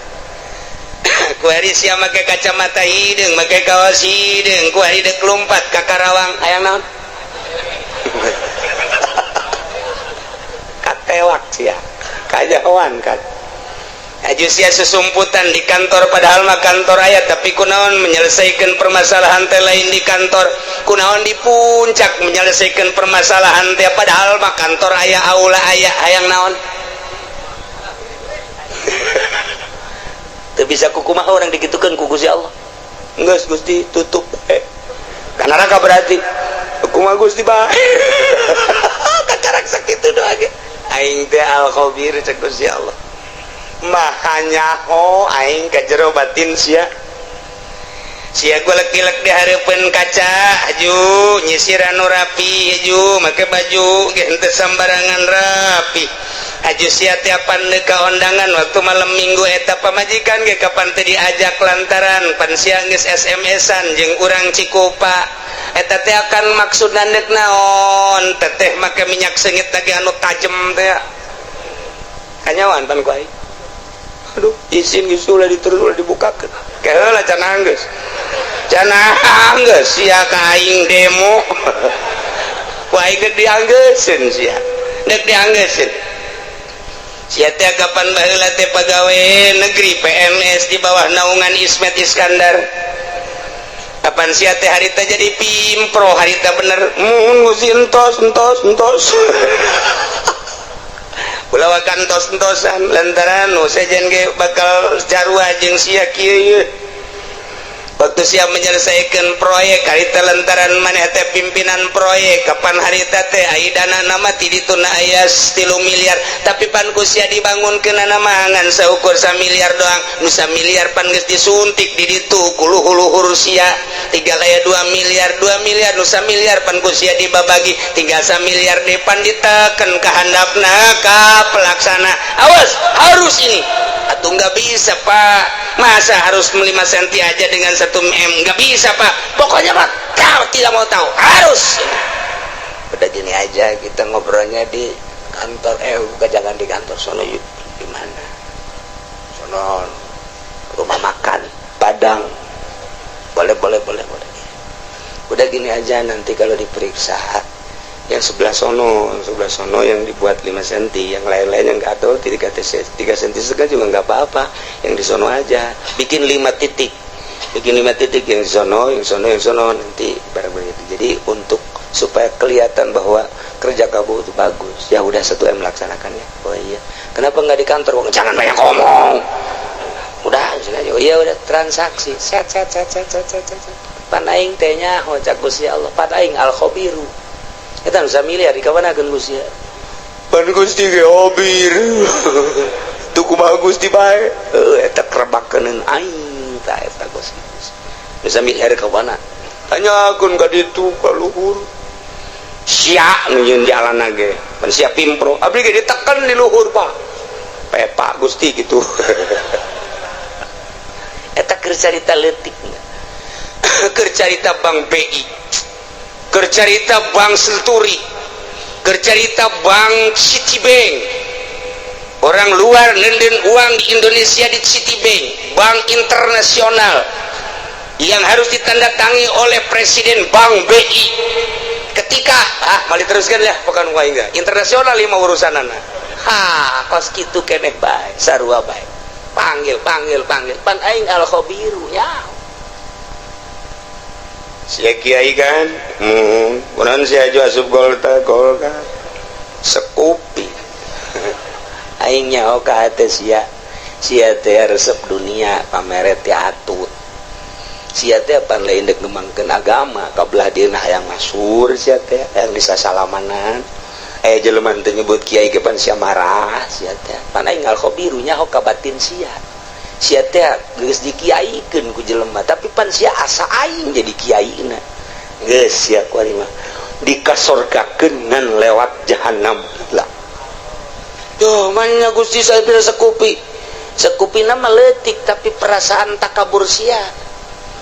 kuari sia make kacamata hideung make kaos hideung kuari deuk lompat ka Karawang hayang naon katewak sia kajawan kan aju sia sesumputan di kantor padahal mah kantor aya tapi kunaon menyelesaikan permasalahan teh lain di kantor kunaon di puncak menyelesaikan permasalahan teh padahal mah kantor aya aula aya hayang naon teu bisa kukumaha orang digitukeun ku Gusti Allah geus Gusti tutup kana neraka berarti kumaha Gusti bae kacarak sakitu doa ge aing teh al khabir cek Gusti Allah mahanyaho aing ka jero batin sia sia golek-golek di hareupeun kaca aju nyisir anu rapi aju make baju ge henteu sambarangan rapi aju sia tiapan ka undangan waktu malam minggu eta pamajikan ge kapan teu diajak lantaran pan sia geus SMS-an jeung urang Cikupa eta teh akan maksudna neuk naon teteh make minyak seungit lagi anu tajem teh kanyawan pan ku aing aduh izin geus ulah ditulis ulah dibukakeun keheula cenah geus sia ka aing demo ku aing geus dianggeuskeun sia neuk dianggeuskeun sia teh kapan baheula teh pagawe negeri PNS di bawah naungan Ismet Iskandar kapan sia teh harita jadi pimpro harita bener Gusti entos ulah kantos-entosan lantaran nu sejen ge bakal jarwa jeung sia kieu waktu sia menyelesaikan proyek harita lantaran maneh teh pimpinan proyek kapan harita teh ai dana nama ti dituna aya 3 miliar tapi pan ku sia dibangunkeun nama ngan saukur 1 miliar doang nu 1 miliar pan geus disuntik di ditu ku luhur sia tinggal aya 2 miliar nu 1 miliar pan ku sia dibabagi tinggal 1 miliar depan diteken ka handapna ka pelaksana awas harus ini atuh nggak bisa pak masa harus 5 senti aja dengan 1 M nggak bisa pak pokoknya pak kau tidak mau tahu harus udah gini aja kita ngobrolnya di kantor bukan jangan di kantor sono yuk di mana sono rumah makan Padang boleh udah gini aja nanti kalau diperiksa yang sebelah sono yang dibuat 5 cm yang lain-lain yang nggak tahu 3 cm setengah juga nggak apa-apa yang di sono aja bikin 5 titik yang di sono nanti barang begitu jadi untuk supaya kelihatan bahwa kerja kamu itu bagus ya udah 1 M laksanakannya oh iya kenapa nggak di kantor jangan banyak ngomong udah iya udah transaksi set pan aing teh nya hojak Gusti Allah pan aing al khabiru eta nu 1 miliar dikawanakeun Gusti pan Gusti ge obir tuh kumaha Gusti bae eta krebakeun aing tah eta Gusti nu 1 miliar kawana tanyakeun ka ditu ka luhur sia nu yeun jalanna ge pan sia pimpro abdi ge diteken di luhur Pak pepa Gusti gitu eta keur carita leutik keur carita Bank BI keur carita Bank Senturi keur carita Bank Citibank orang luar nenden uang di Indonesia di Citibank bank internasional yang harus ditandatangi oleh Presiden Bank BI ketika mali teruskan ya pekan wae enggak internasional 5 urusanana kos kitu keneh bae sarua bae panggil pan aing al khabiru ya sia kiai kan kunaon sia aju asup golka sekupi aing nyaho ka hate sia teh resep dunia pamere teh atut sia teh pan lain deuk nemangkeun agama kabelah dieuna hayang masur sia teh hayang disasalamanan jelema teh nyebut kiai ge pan sia marah sia teh pan aing al khabiru nyaho ka batin sia teh geus dikiaikeun ku jelema tapi pan sia asa aing jadi kiaina geus sia ku ari mah dikasorgakeun ngan lewat jahanam lah yo manya Gusti sabira sekupina mah leutik tapi perasaan takabur sia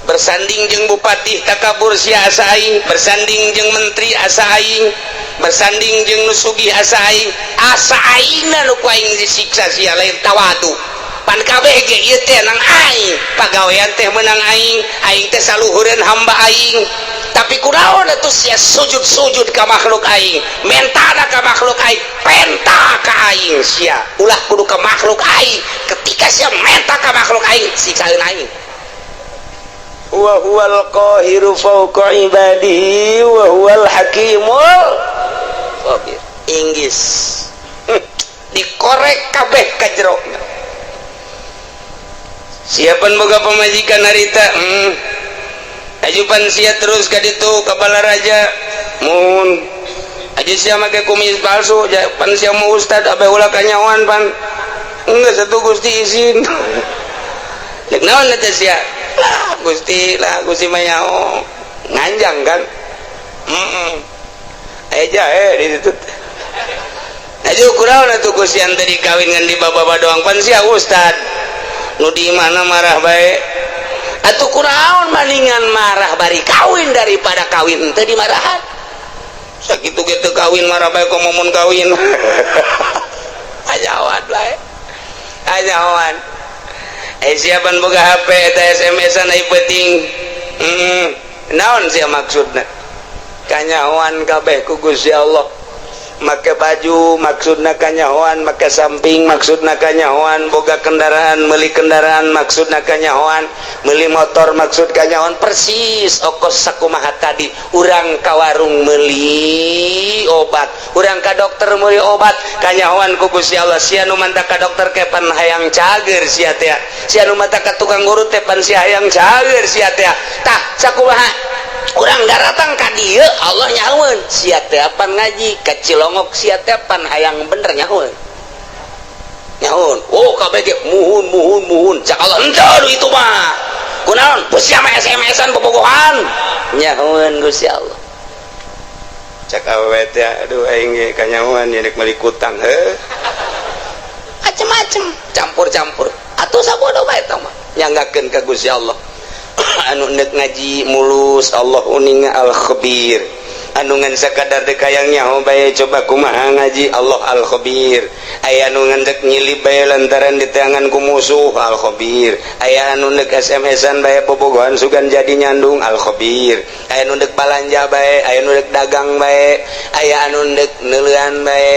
bersanding jeung bupati takabur sia asa aing bersanding jeung menteri asa aing bersanding jeung nu sugih asa aingna nu ku aing disiksa sia lain tawadu pan kabeh ge ieu teh nang aing pagawean teh meunang aing teh saluhureun hamba aing tapi kunaon atuh sia sujud ka makhluk aing mentana ka makhluk aing penta ka aing sia ulah kudu ka makhluk aing ketika sia menta ka makhluk aing siksaeun aing wa huwal qahiru fawqa ibadihi wa huwal hakimul khabir inggis dikorek kabeh ka jero siapan boga pamajikan harita ajupan sia terus ka ditu ka balaraja mun aja sia make kumis palsu pan sia mau ustad abe ulah kanyawan pan enggak satu Gusti izin lek naon eta sia Gusti lah Gusti mayao nganjang kan aja di situ aja kurang atuh Gusti ante dikawin ngan di baba doang pan sia ustad nu di mana marah bae atuh kunaon maningan marah bari kawin daripada kawin teu dimarahan sakitu ge teu kawin marah bae kok momun kawin ajawan bae ajawan siapan boga HP eta SMS-an ai penting naon sia maksudna kanyahoan kabeh ku Gusti Allah make baju maksudna kanyahoan make samping maksudna kanyahoan boga kendaraan meuli kendaraan maksudna kanyahoan meuli motor maksud kanyahoan persis okos sakumaha tadi urang ka warung meuli obat urang ka dokter meuli obat kanyahoan ku Gusti Allah sia nu manta ka dokter kepan hayang cager sia teh sia nu manta ka tukang urut teh pan sia hayang cager sia teh tah sakumaha urang daratang ka dieu Allah nyahoeun sia teh pan ngaji ka Cilongok sia teh pan hayang bener nyahoeun nyahoeun oh kabeh ge muhun cak Allah henteu itu mah kunaon beusia mah SMS-an bobogohan nyahoeun Gusti Allah cak awewe teh aduh aing ge kanyahoan nya rek meuli kutang heuh macem-macem campur-campur atuh sabodo bae tah mah nyanggakeun ka Gusti Allah anu nek ngaji mulus Allah uning al-khabir anu ngan sakadar dek hayang nyaho bae coba kumaha ngaji Allah al-khabir aya anu ngan dek nyilip bae lantaran diteangan ku musuh al-khabir aya anu nek SMS-an bae bobogohan sugan jadi nyandung al-khabir aya anu dek balanja bae aya anu dek dagang bae aya anu dek neuleuan bae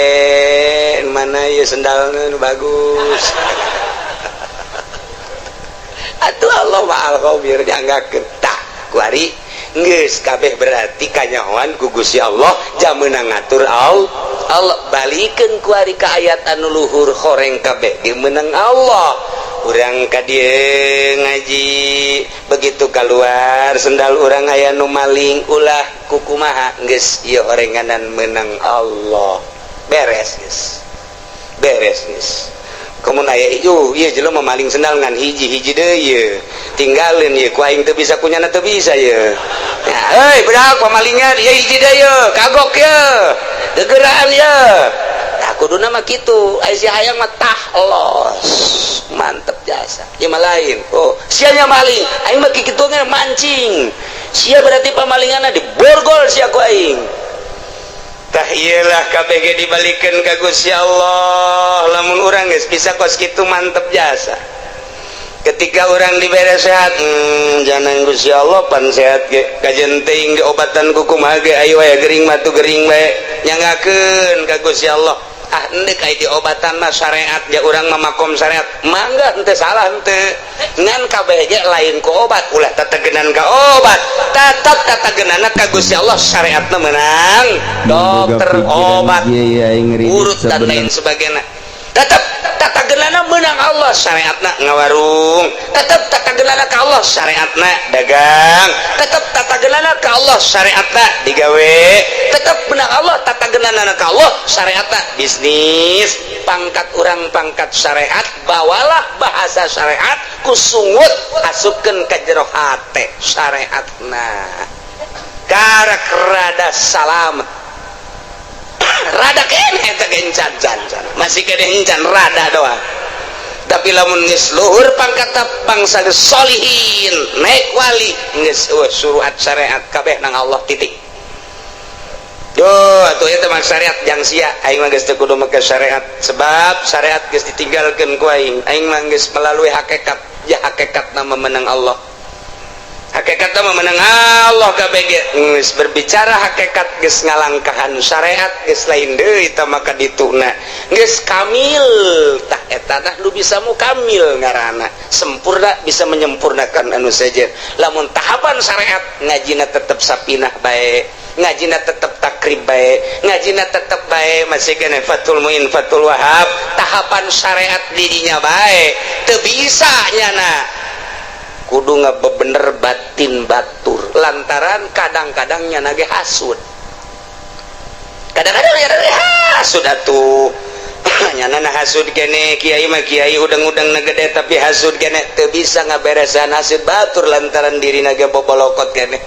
mana ye sendalna nu bagus atuh Allah ma'al khabir dianggakeun tah kuari geus kabeh berarti kanyahoan ku Gusti Allah jameuna ngatur Allah balikeun kuari ka ayat anu luhur horeng kabeh ge meunang Allah urang ka dieu ngaji begitu keluar sendal urang aya nu maling ulah kukumaha geus ieu horenganan meunang Allah beres geus kemun aya ieu jelema maling sendal ngan hiji-hiji deui ye tinggalin ye ku aing teu bisa kunyana teu bisa ye ya euy budak pamalingan ieu hiji deui ye kagok ye gegeraan ye tah kuduna mah kitu aya si hayang mah tah los mantep jasa ieu mah lain oh sia nya maling aing mah kitu ge mancing sia berarti pamalinganna diborgol sia ku aing tah iyalah kabeh ge dibalikeun ka Gusti Allah lamun urang geus bisa kos kitu mantep jasa ketika urang dibere sehat jangan Gusti Allah pan sehat ge kajen teuing diobatan ku kumaha ge ayo aya gering mah tu gering bae nyanggakeun ka Gusti Allah ah endek aya diobatan mah syariat ja urang mah makom syariat mangga henteu salah henteu ngan kabeh ge lain ku obat ulah tategenan ka obat tetep tategenana ka Gusti Allah syariatna meunang dokter obat urut dan lain sebagainya tetep tatagenana meunang Allah syariatna ngawarung tetep tatagenana ka Allah syariatna dagang tetep tatagenana ka Allah syariatna digawe tetep meunang Allah tatagenana ka Allah syariatna bisnis pangkat urang pangkat syariat bawalah bahasa syariat kusungut asupkeun ka jero hate syariatna karek rada salamet rada kene eta gencan masih kene encan rada doang tapi lamun geus luhur pangkat bangsa geus solihin naik wali geus suruhat syariat kabeh nang Allah titik Duh, atuh eta mah syariat jang sia aing mah geus teu kudu make syariat sebab syariat geus ditinggalkeun ku aing mah geus melalui hakikat ya hakikatna memenang Allah hakikatna memenang Allah kabeh geus berbicara hakikat geus ngalangkahan syariat geus lain deui tah maka dituna geus kamil tah eta nah nu bisa mukamil ngaranna sempurna bisa menyempurnakan anu saja lamun tahapan syariat ngajina tetep sapinah bae ngajina tetep takrib bae ngajina tetep bae masih kena Fathul Muin Fathul Wahab tahapan syariat didinya bae teu bisa nyana kudu ngabebener batin batur lantaran kadang-kadang nyana ge hasud kadang-kadang nyana ge hasud atuh panyana hasud kene kiai mah kiai udang-udang gede tapi hasud kene teu bisa ngaberesan hasud batur lantaran dirina ge bobolokot kene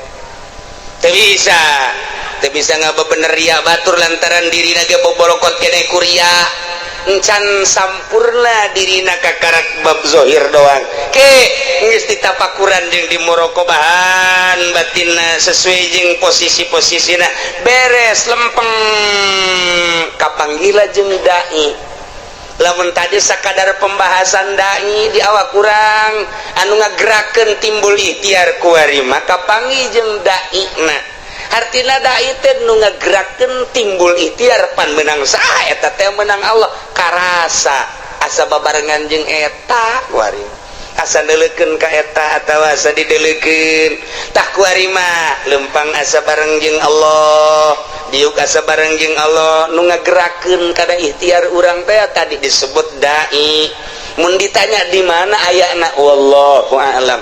teu bisa ngabebener ria batur lantaran dirina ge bobolokot kene kuria encan sampurna dirina kakarak bab zohir doang ke geus ditapakuran jeung dimorokobahan batinna sesuai jeung posisi-posisina beres lempeng kapanggila jeung dai lamun tadi sakadar pembahasan dai di awak kurang anu ngagerakeun timbul ikhtiar kuari maka panggih jeung dai na artina dai teh nu ngagerakeun timbul ikhtiar pan menang saha eta teh menang Allah karasa asa babarengan jeung eta kuari asa neuleukeun ka eta atawa asa dideuleukeun tah kuari mah lempang asa bareng jeung Allah diuk asa bareng jeung Allah nu ngagerakeun kada ikhtiar urang teh tadi disebut dai mun ditanya di mana ayana wallahu a'lam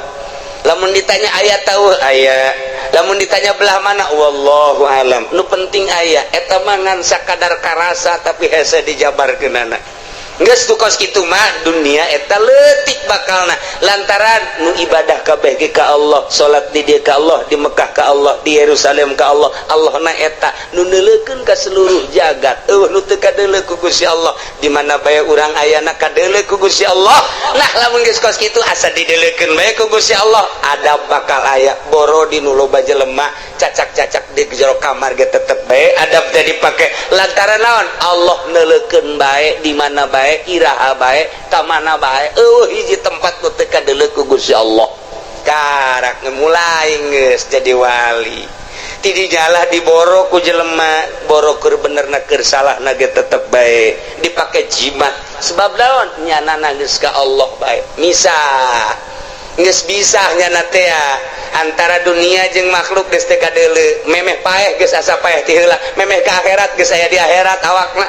lamun ditanya aya tahu aya lamun ditanya belah mana wallahu alam nu penting aya eta mah ngan sakadar karasa tapi hese dijabarkeunana geus tukos kitu mah dunia eta leutik bakalna lantaran nu ibadah kabeh ge ka Allah salat di dieu ka Allah di Mekah ka Allah di Yerusalem ka Allah Allahna eta nu neuleukeun ka seluruh jagat nu teu kadeuleu ku Gusti Allah di mana bae urang ayana kadeuleu ku Gusti Allah nah lamun geus kos kitu asa dideuleukeun bae ku Gusti Allah ada bakal aya boro di nu loba jelema cacak-cacak di jero kamar ge tetep bae adab teh dipake lantaran naon Allah neuleukeun bae di mana bae iraha bae tamana bae hiji tempat nu teu kadeuleu ku Gusti Allah karak mulai geus jadi wali ti dijalah diboro ku jelema boro keur benerna keur salahna ge tetep bae dipake jimat sebab naon nyanana geus ka Allah bae misah geus bisa nyana teh antara dunia jeung makhluk geus teu kadeuleu memeh paeh geus asa paeh ti heula memeh ka akhirat geus aya di akhirat awakna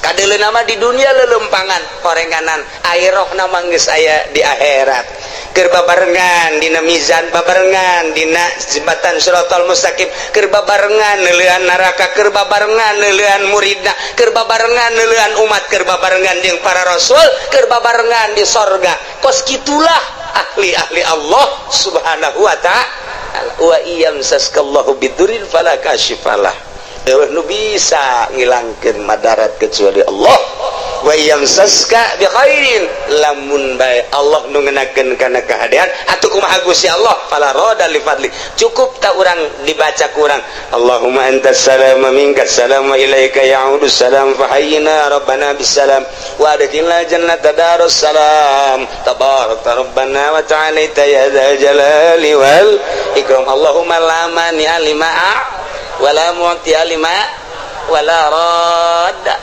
kadeuleu nama di dunia lelempangan korenganan airok nama geus aya di akhirat keur babarengan dina mizan babarengan dina jembatan Shiratal Mustaqim keur babarengan neuleuan neraka keur babarengan neuleuan muridna keur babarengan neuleuan umat keur babarengan jeung para rasul keur babarengan di sorga kos kitulah ahli-ahli Allah subhanahu wa ta'ala wa iyam saskallahu bidurin fala kashifalah nu bisa ngilangkeun madarat kecuali Allah wa yamsaska bi khairin lamun bae Allah nu ngeunakeun kana kahadean atuh kumaha Gusti Allah fala rada li fadli cukup ta urang dibaca kurang Allahumma antas salam minkas salam wa ilaika ya'udu salam fa hayyina rabbana bis salam wa adkhilna jannata darus salam tabarakta rabbana wa ta'alaita ya dzal jalali wal ikram Allahumma la mani alima wala mu'ti alima wala radda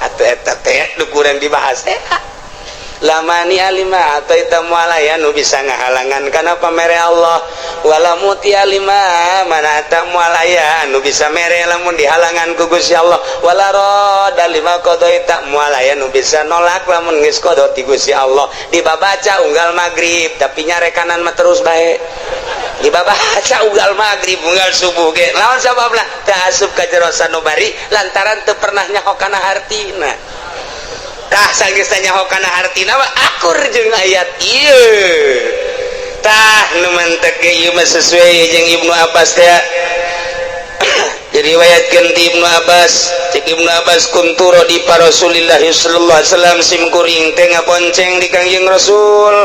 atuh eta teh nu kurang dibahas lamani alima atau eta mualaya nu bisa ngahalangan kana pamere Allah wala mu'ti alima mana eta mualaya nu bisa mere lamun dihalangan ku Gusti Allah wala radda lima qadaita mualaya nu bisa nolak lamun geus qada ti Gusti Allah dibabaca unggal magrib tapi nyarekanan mah terus bae dibabaca unggal magrib unggal subuh ge lawan sababna teu asup ka jero sanubari lantaran teu pernah nyaho kana hartina tah sanggeus nyaho kana hartina mah akur jeung ayat ieu tah nu mantep ge ieu mah sesuai jeung Ibnu Abbas teh diriwayatkeun ti Ibnu Abbas cek Ibnu Abbas kuntu di Rasulillah sallallahu alaihi wasallam sim kuring teh ngabonceng di Kangjeng Rasul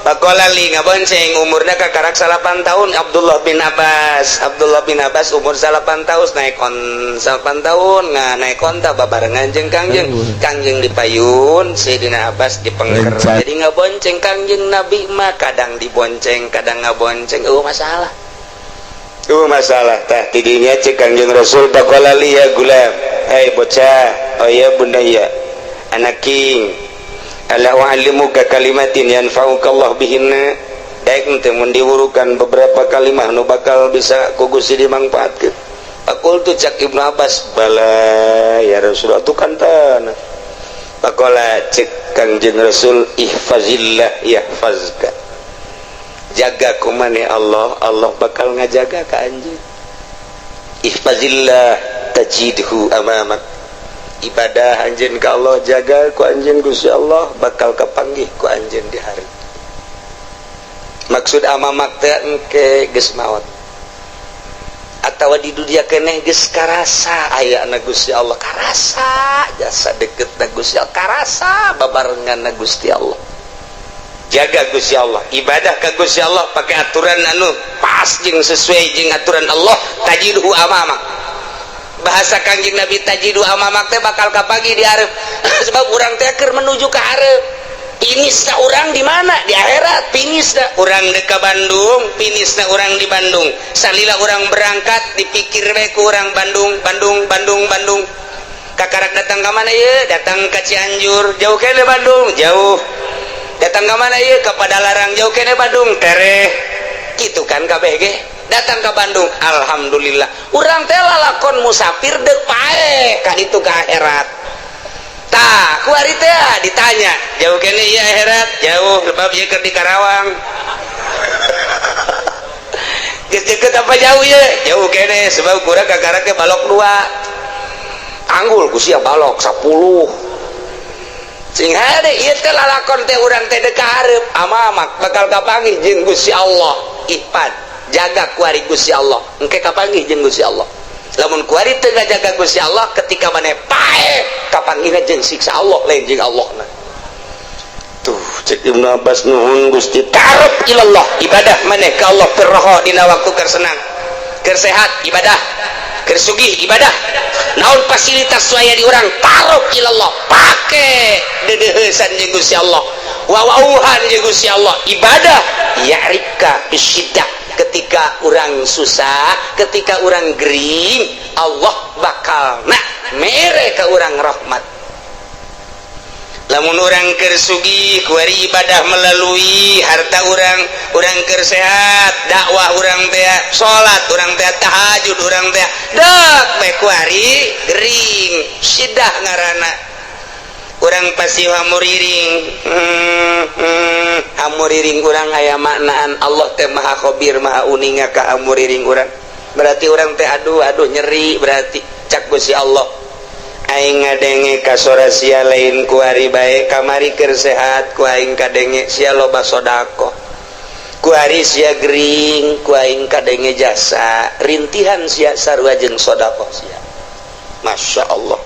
pakolali ngabonceng umurna kakarak 8 tahun Abdullah bin Abbas umur 8 tahun naik 8 tahun naik onta babarengan jeung Kangjeng dipayun Sayyidina Abbas dipengker jadi ngabonceng Kangjeng Nabi mah kadang dibonceng kadang ngabonceng masalah tah tidinya cek Kangjeng Rasul pakolali ya gulam hai bocah oh ya bunda ya anak king ala wa'allimuka kalimatin yanfa'uka Allah bihinna daek teh mun diwurukan beberapa kalimat nu bakal bisa ku Gusti dimangpaatkeun Pakultu cak Ibnu Abbas bala ya Rasulullah tu kantana pakola cek Kangjeng Rasul ihfazillah yahfazka jaga kumane Allah Allah bakal ngajaga ka anjeun ihfazillah tajidhu amamak ibadah anjeun ka Allah jaga ku anjeun Gusti Allah bakal kapanggih ku anjeun di hari maksud amamak teh engke geus maot atawa di dunia keneh geus karasa aya na Gusti Allah karasa jasa deket na Gusti Allah karasa babarengan na Gusti Allah jaga Gusti Allah ibadah ka Gusti Allah pakai aturan anu pas jeung sesuai jeung aturan Allah tajidhu amamak bahasa Kangjeng Nabi tajidhu amamak teh bakal kapagi di hareup sebab urang teh keur menuju ka hareup finisna urang di mana di akhirat finisna urang deka Bandung finisna urang di Bandung salila urang berangkat dipikir we ku urang Bandung kakarak datang ka mana ieu datang ka Cianjur jauh kene Bandung jauh datang ke mana ieu ka Padalarang jauh kene Bandung tereh kitu kan kabeh ge datang ke Bandung alhamdulillah urang teh lalakon musafir deuk pae ka ditu ka akhirat tah ku ari teh ditanya jauh kene ieu akhirat jauh lebab ieu keur di Karawang geus deukeut apa jauh ieu jauh kene sebab kurang kakarak ke balok 2 anggul ku sia balok 10 sing hade ieu teh lalakon teh urang teh deuk ka hareup amamak bakal kapanggih jeung Gusti Allah ihpan jaga ku ari Gusti Allah engke kapanggih jeung Gusti Allah lamun ku ari teu ngajaga Gusti Allah ketika maneh pae kapanggihna jeung siksa Allah lain jeung Allahna tuh cek Ibnu Abbas nuhun Gusti ta'aruf ilallah ibadah maneh ka Allah keur roho dina waktu keur senang keur sehat ibadah keur sugih ibadah naon fasilitas suaya di urang ta'aruf ilallah pake dedeuheusan jeung Gusti Allah wawauhan jeung Gusti Allah ibadah ya'rifka bisyiddah ketika orang susah ketika orang gering Allah bakal mere ka orang rahmat lamun orang keur sugih kuari ibadah melalui harta orang keur sehat dakwah orang teh salat orang teh tahajud orang teh dek bae kuari gering sidah ngaranna urang pasti hamuriring hamuriring urang aya maknaan Allah teh maha khabir maha uninga ka hamuriring urang berarti urang teh aduh nyeri berarti cak Gusti Allah aing ngadenge ka sora sia lain ku ari bae kamari keur sehat ku aing kadenge sia loba sedekah ku ari sia gering ku aing kadenge jasa rintihan sia sarua jeung sedekah sia Masya Allah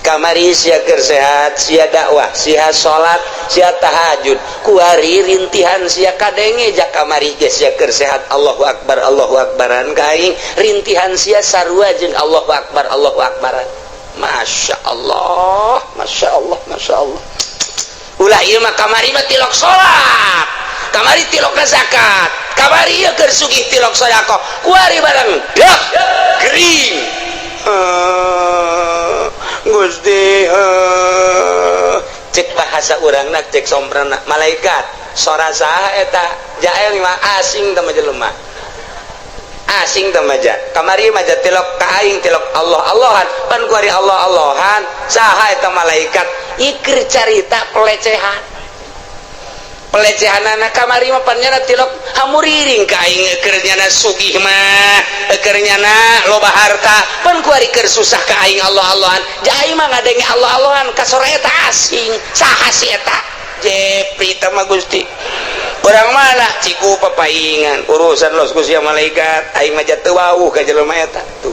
kamari sia keur sehat sia dakwah sia salat sia tahajud kuari rintihan sia kadenge jak kamari ge sia keur sehat Allahu akbaran ka aing rintihan sia sarua jeung Allahu akbaran Masya Allah ulah ieu mah kamari mah tilok salat kamari tilok zakat kamari ieu keur sugih tilok sedekah kuari barang dah gering Gusti cek bahasa urangna cek sombrana malaikat sora saha eta jael mah asing teh jelema asing teh maja kamari maja tilok ka aing tilok Allah-Allahan pan ku ari Allah-Allahan saha eta malaikat ikir carita pelecehanana kamari mah pannyana tilok hamuriring ka aing keur nyana sugih mah keur nyana loba harta pan ku ari keur susah ka aing Allah-Allahan jai mah ngadenge Allah-Allahan ka sora eta asing saha si eta jepri teh mah Gusti urang mana ciku papaingan urusan los ku sia malaikat aing mah teu wauh ka jelema eta tuh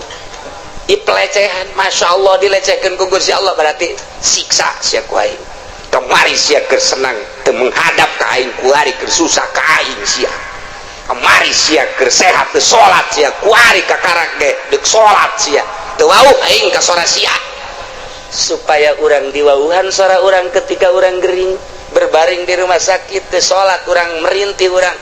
i pelecehan masyaallah dilecehkeun ku Gusti Allah berarti siksa sia ku aing kemari sia keur senang teu menghadap ka aing kuari keur susah ka aing sia kemari sia keur sehat teu salat sia kuari kakarak ge deuk salat sia teu wauh aing ka sora sia supaya urang diwauhan sora urang ketika urang gering berbaring di rumah sakit teu salat urang merintih urang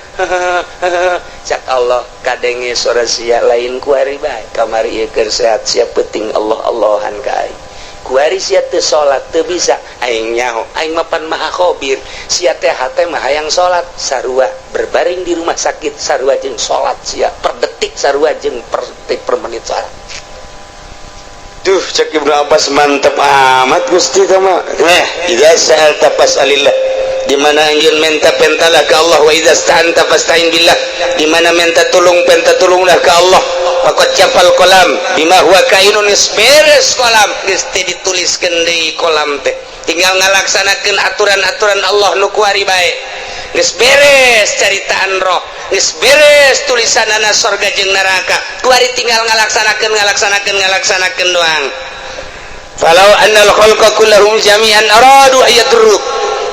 cak Allah kadenge sora sia lain kuari bae kamari ieu keur sehat sia penting Allah-Allahan ka aing kuari sia teu salat teu bisa aing nyaho aing mapan maha khabir sia teh hate mah hayang salat sarua berbaring di rumah sakit sarua jeung salat sia per detik sarua jeung per detik per menit salat duh cek Ibnu Abbas mantep amat Gusti teh mah idza sa'alta fas'alillah di mana anjeun minta pentalah ke Allah, wa idza sta'anta fasta'in billah, di mana minta tulunglah ke Allah. Faqad jafal qalam bima huwa kainun, beres kolam geus teh dituliskeun deui kolam teh, tinggal ngalaksanakeun aturan-aturan Allah nu kuari bae. Geus beres caritaan roh, geus beres tulisanana surga jeung neraka, kuari tinggal ngalaksanakeun doang. Falau annal khalqa kullahum jami'an aradu ayadruk,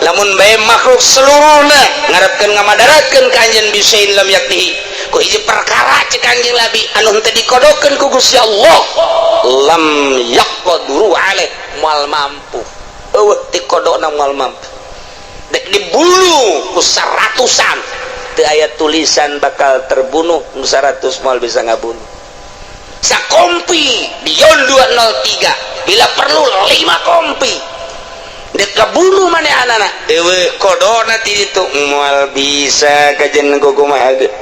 lamun bae makhluk seluruhna ngarepkeun ngamadaratkeun ka anjeun bisain lam yaktihi, ku hiji perkara cek anjeun labi anu henteu dikodokeun ku Gusti Allah, lam yaqduru alaih, moal mampu eueuh dikodona moal mampu, dek dibunuh ku saratusan teu aya tulisan bakal terbunuh nu 100 moal bisa ngabunuh. Sakompi di Yon 203 bila perlu 5 kompi dek kabunuh maneh anana eueuh kodona ti ditu moal bisa kajen kumaha ge.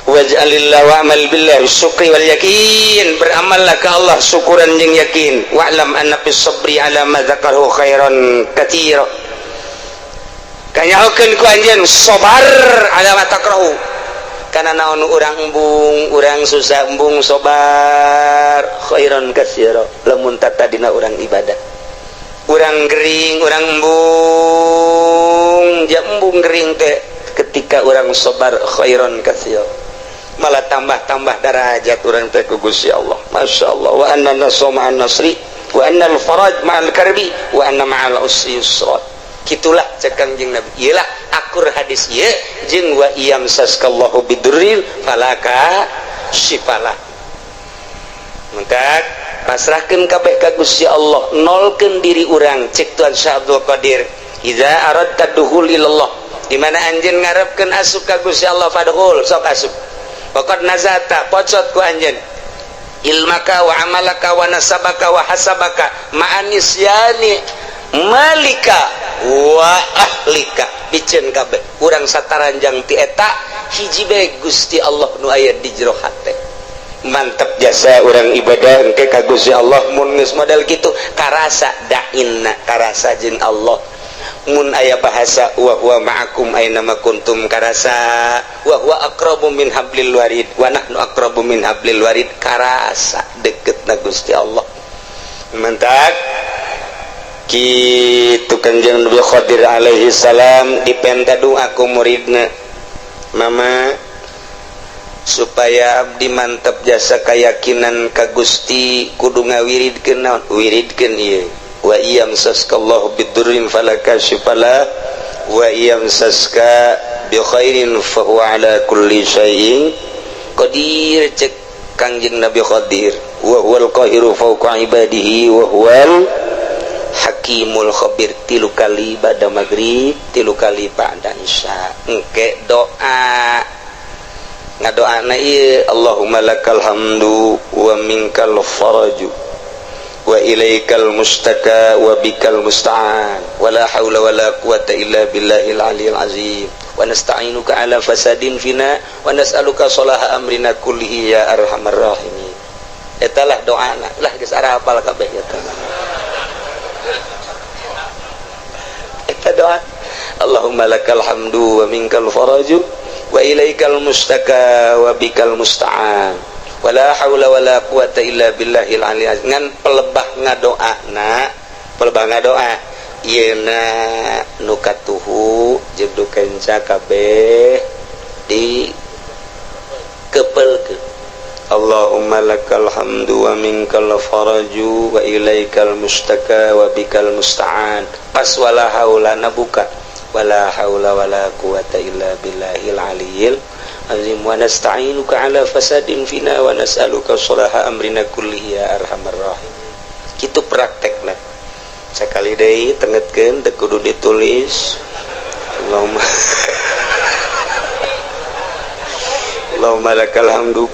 Waj'alillahu wa'mal billahi syukri wal yakin, beramallah ke Allah syukuran jeung yakin. Wa'lam anna fis sabri ala ma dzakarahu khairan katsira, kanyahokeun ku anjeun sabar ala ma takrahu, kana naon urang embung urang susah embung sabar khairan katsira, lamun tata dina urang ibadah urang gering urang embung ja embung gering teh ketika urang sabar khairan katsira, malah tambah derajat urang teh ku Gusti Allah. Masyaallah. Wa anna nasra ma'an nasri wa anna al-faraj ma'al karbi wa anna ma'al usri yusra. Kitulah cek Kangjeng Nabi. Iyalah akur hadis ieu jeung wa iyam saskallahu bidurril falaka syifalah. Mangkat pasrahkeun kabeh ka Gusti Allah, nolkeun diri urang cek Tuan Syekh Abdul Qadir. Idza aradta duhul ilallah, di mana anjeun ngarepkeun asup ka Gusti Allah fadhul, sok asup. Faqad nazata pocot ku anjeun ilmaka wa amalaka wa nasabaka wa hasabaka ma'anisyani malika wa ahlika, biceun kabeh urang sataranjang ti eta hiji bae Gusti Allah nu aya di jero hate. Mantep jasa urang ibadah engke ka Gusti Allah, mun geus model kitu karasa dainna, karasa jeung Allah. Mun aya bahasa wa huwa ma'akum aina ma kuntum, karasa wa huwa aqrabu min hablil warid wa nahnu aqrabu min hablil warid, karasa deketna Gusti Allah. Mantap kitu Kanjeng Nabi Khadir alaihi salam dipenta doa ku muridna, mama supaya abdi mantap jasa keyakinan ka Gusti kudu ngawiridkeun naon, wiridkeun ieu wa iyam saskallahu bidurrin falaka syifala wa iyam saska bi khairin fa huwa ala kulli syai'in qadir, cek Kanjeng Nabi Khadir wa huwal qahiru fawqa ibadihi wa huwal hakimul khabir. Tilu kali ba'da maghrib, tilu kali ba'da isya engke doa ngadoana ieu Allahumma lakal hamdu wa minkal faraju wa ilaikal mustaka wa bikal musta'an wa la hawla wa la quwata illa billahil aliyil azim wa nasta'inuka ala fasadin fina wa nas'aluka salaha amrina kullihi ya arhamar rahimin. Etalah doana lah geus ara hafal kabeh eta. Eta doa Allahumma lakal hamdu wa minkal faraju wa ilaikal mustaka wa bikal musta'an wala haula wala quwata illa billahil aliyil azim. Ngan pelebah ngadoa ieuna nu katuhu jeung kenca kabeh di kepelkeun. Allahumma lakal hamdu wa minkal faraju wa ilaikal mustaka wa bikal musta'an. Pas wala haula nabuka wala haula wala quwata illa billahil aliyil azim wa nasta'inuka ala fasadin fina wa nas'aluka salaha amrina kullihi ya arhamar rahim. Kitu praktekna sakali deui tengetkeun teu kudu ditulis. Allahumma lakal hamdu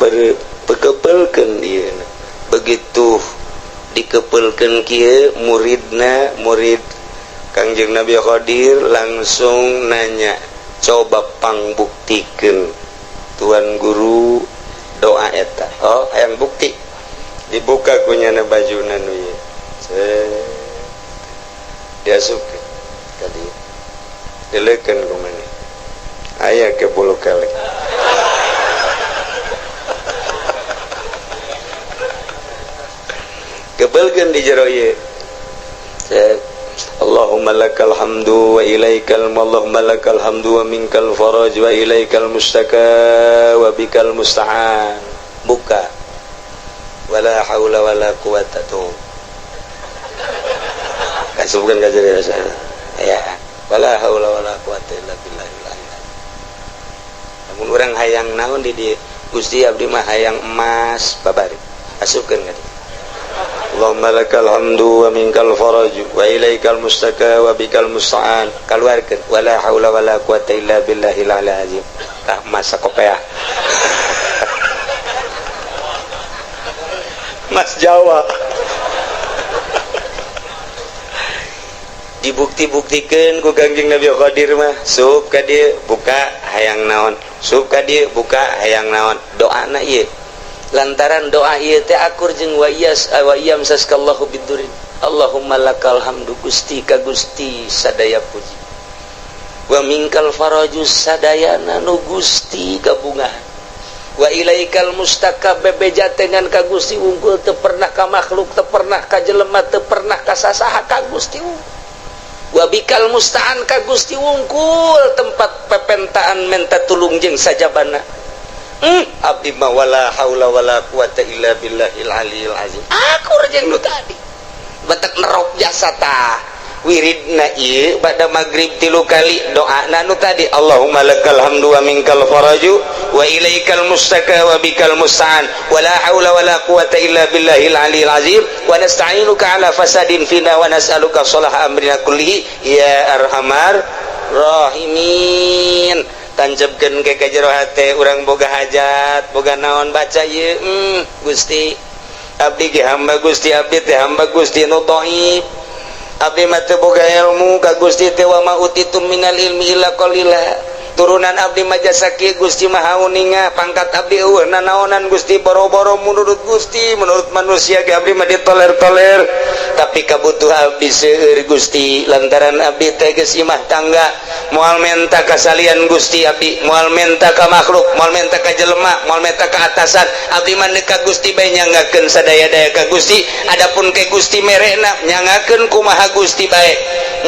pekepelkeun ieu. Begitu dikepelkeun kieu murid Kangjeng Nabi Khadir langsung nanya, coba pangbuktikeun Tuan Guru doa eta. Oh, hayang bukti. Dibuka kunyana bajuna nu ieu. Diasup kali. elekeun ku maneh aya ke bulu kelek kebelkeun di jero ieu Allahumma lakal hamdu wa ilaikal Allahumma lakal hamdu wa minkal faraj wa ilaikal mustaka wa bikal musta'an buka wala haula wala quwata tuh kasubkeun ka jadi rasa ya wala haula wala quwata illa billahil aliyyil namun urang hayang naon di dieu Gusti abdi mah hayang emas babari asupkeun ka Allahumma lakal hamdu wa minkal faraj wa ilaikal mustaka wa bikal musta'an kaluarkeun wala haula wala quwata illa billahil aliyyil azim tah mas sakopeah Mas Jawa dibukti-buktikeun ku Kangjeng Nabi Qadir mah sup ka dieu buka hayang naon sup ka dieu buka hayang naon doana ieu lantaran doa ieu teh akur jeung wa iyam saskallahu bidurin Allahumma lakal hamdu Gusti ka Gusti sadaya puji wa minkal farajus sadayana nu Gusti kabungahan wa ilaikal mustaka bebeja dengan ka Gusti unggul teu pernah ka makhluk teu pernah ka jelema teu pernah ka sasaha ka Gusti wa bikal musta'an ka Gusti unggul tempat pepentaan menta tulung jeung sajabana abdi mah wala haula wala quwata illa billahil aliyyil azim akur jeung nu tadi batak nerok jasa tah wiridna ieu pada maghrib 3 kali doana nu tadi Allahumma lakal hamdu wa minkal faraju wa ilaikal mustaka wa bikal musta'an wala haula wala quwata illa billahil aliyyil azim wa nasta'inuka ala fasadin fina wa nas'aluka sholaha amrina kullihi ya arhamar rahimin tancepkeun ke jero hate urang boga hajat boga naon baca ieu Gusti abdi ge hamba Gusti abdi teh hamba Gusti nu dhaif abdi mah teu boga ilmu ka Gusti teh wa ma utitum minal ilmi illa qalila turunan abdi mah jasa kieu Gusti mah hauninga pangkat abdi eueuh nanaonan Gusti boro-boro menurut Gusti menurut manusia ge abdi mah ditoler-toler tapi kabutuhan abdi seueur Gusti lantaran abdi teh geus imah tangga moal menta kasalian Gusti abdi moal menta ka makhluk moal menta ka jelema moal menta ka atasan abdi mah ka Gusti bae nyangakeun sadaya-daya ka Gusti adapun ke Gusti merena nyangakeun kumaha Gusti bae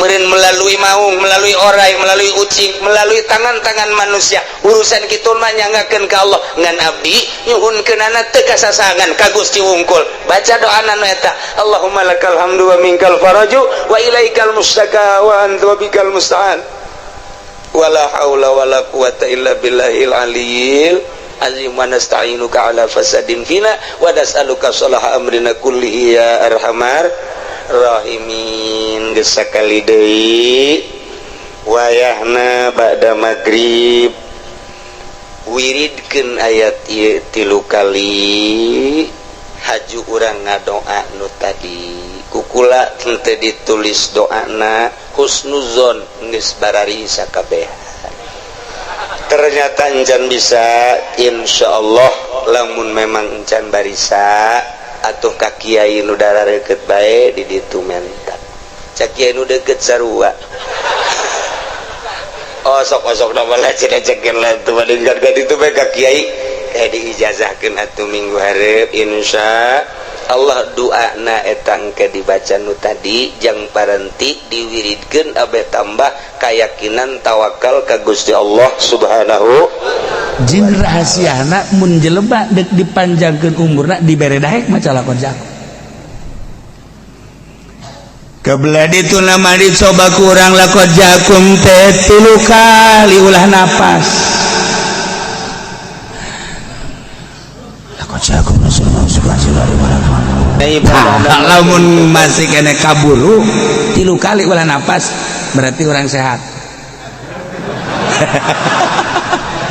meureun melalui maung melalui orai melalui ucing melalui tangan manusia urusan kitu mah nyangakeun ka Allah ngan abdi nyuhunkeunana teu kasasangan ka Gusti wungkul baca doana nu eta Allahumma lakal hamdu wa minkal faraju wa ilaikal mustaka wa anta bikal musta'an wala haula wala quwata illa billahil aliyyil azim wa nasta'inuka ala fasadin fina wa nas'aluka sholaha amrina kullihi ya arhamar rahimin geus sakali deui wayahna ba'da maghrib wiridkeun ayat ieu 3 kali haju urang ngadoa nu tadi kukula teu ditulis doana husnuzon geus barari sakabehan ternyata encan bisa insyaallah lamun memang encan barisa atuh ka kiai nu darareukeut bae di ditu mentak cak kiai nu deukeut sarua osok-osok na bala cekeun lah teu balingkan ka ditu bae ka kiai diijazahkeun atuh minggu hareup insya Allah doana eta engke dibaca nu tadi jang parenti diwiridkeun abe tambah keyakinan tawakal ka Gusti Allah Subhanahu jin rahasiana mun jelema dek dipanjangkeun umurna dibere daek maca lakon jago kebelah ditu nama dicoba kurang lakon jakum teh 3 kali ulah napas lakon jakum lamun masih kena kaburu 3 kali ulah napas berarti orang sehat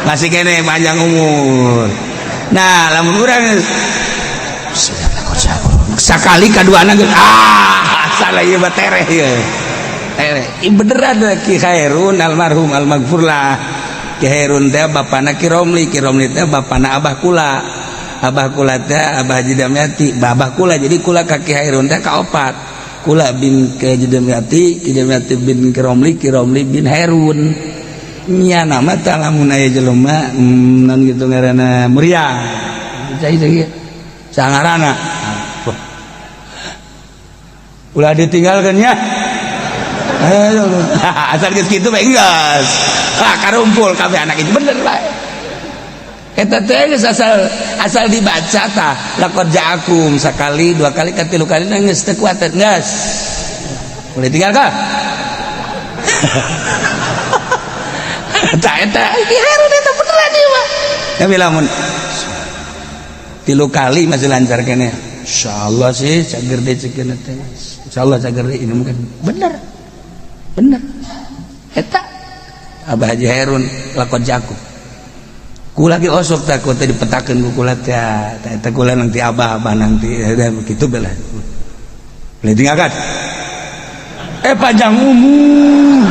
masih kene panjang umur. Nah, lamun urang sakali kaduana geus salah ieu mah tereh ieu. Tereh. Beneran Ki Khairun almarhum almaghfurlah. Ki Khairun teh bapana Ki Romli teh bapana abah kula. Abah kula teh Abah Haji Damyati, babah kula jadi kula ka Ki Khairun teh kaopat. kula bin Kidamyati bin Kiromli bin Herun nya nama tah lamun aya jelema non gitu ngaranna Muria cai teh sangarana ulah ditinggalkeun nya asal geus kitu bae geus karumpul kabeh anak itu bener bae eta teh geus asal dibaca tah laqad ja'akum sakali dua kali katilu kali geus teu kuat geus boleh tinggalkan eta Herun eta beneran ieu mah tapi lamun 3 kali masih lancar kene insyaallah sih cager deh cekeun teh insyaallah cager deh ini mungkin bener eta Abah Haji Herun lakon jaku kula ge osok takut teh dipetakeun ku kula teh eta kula nanti abah nanti begitu belah boleh tinggalkan panjang umur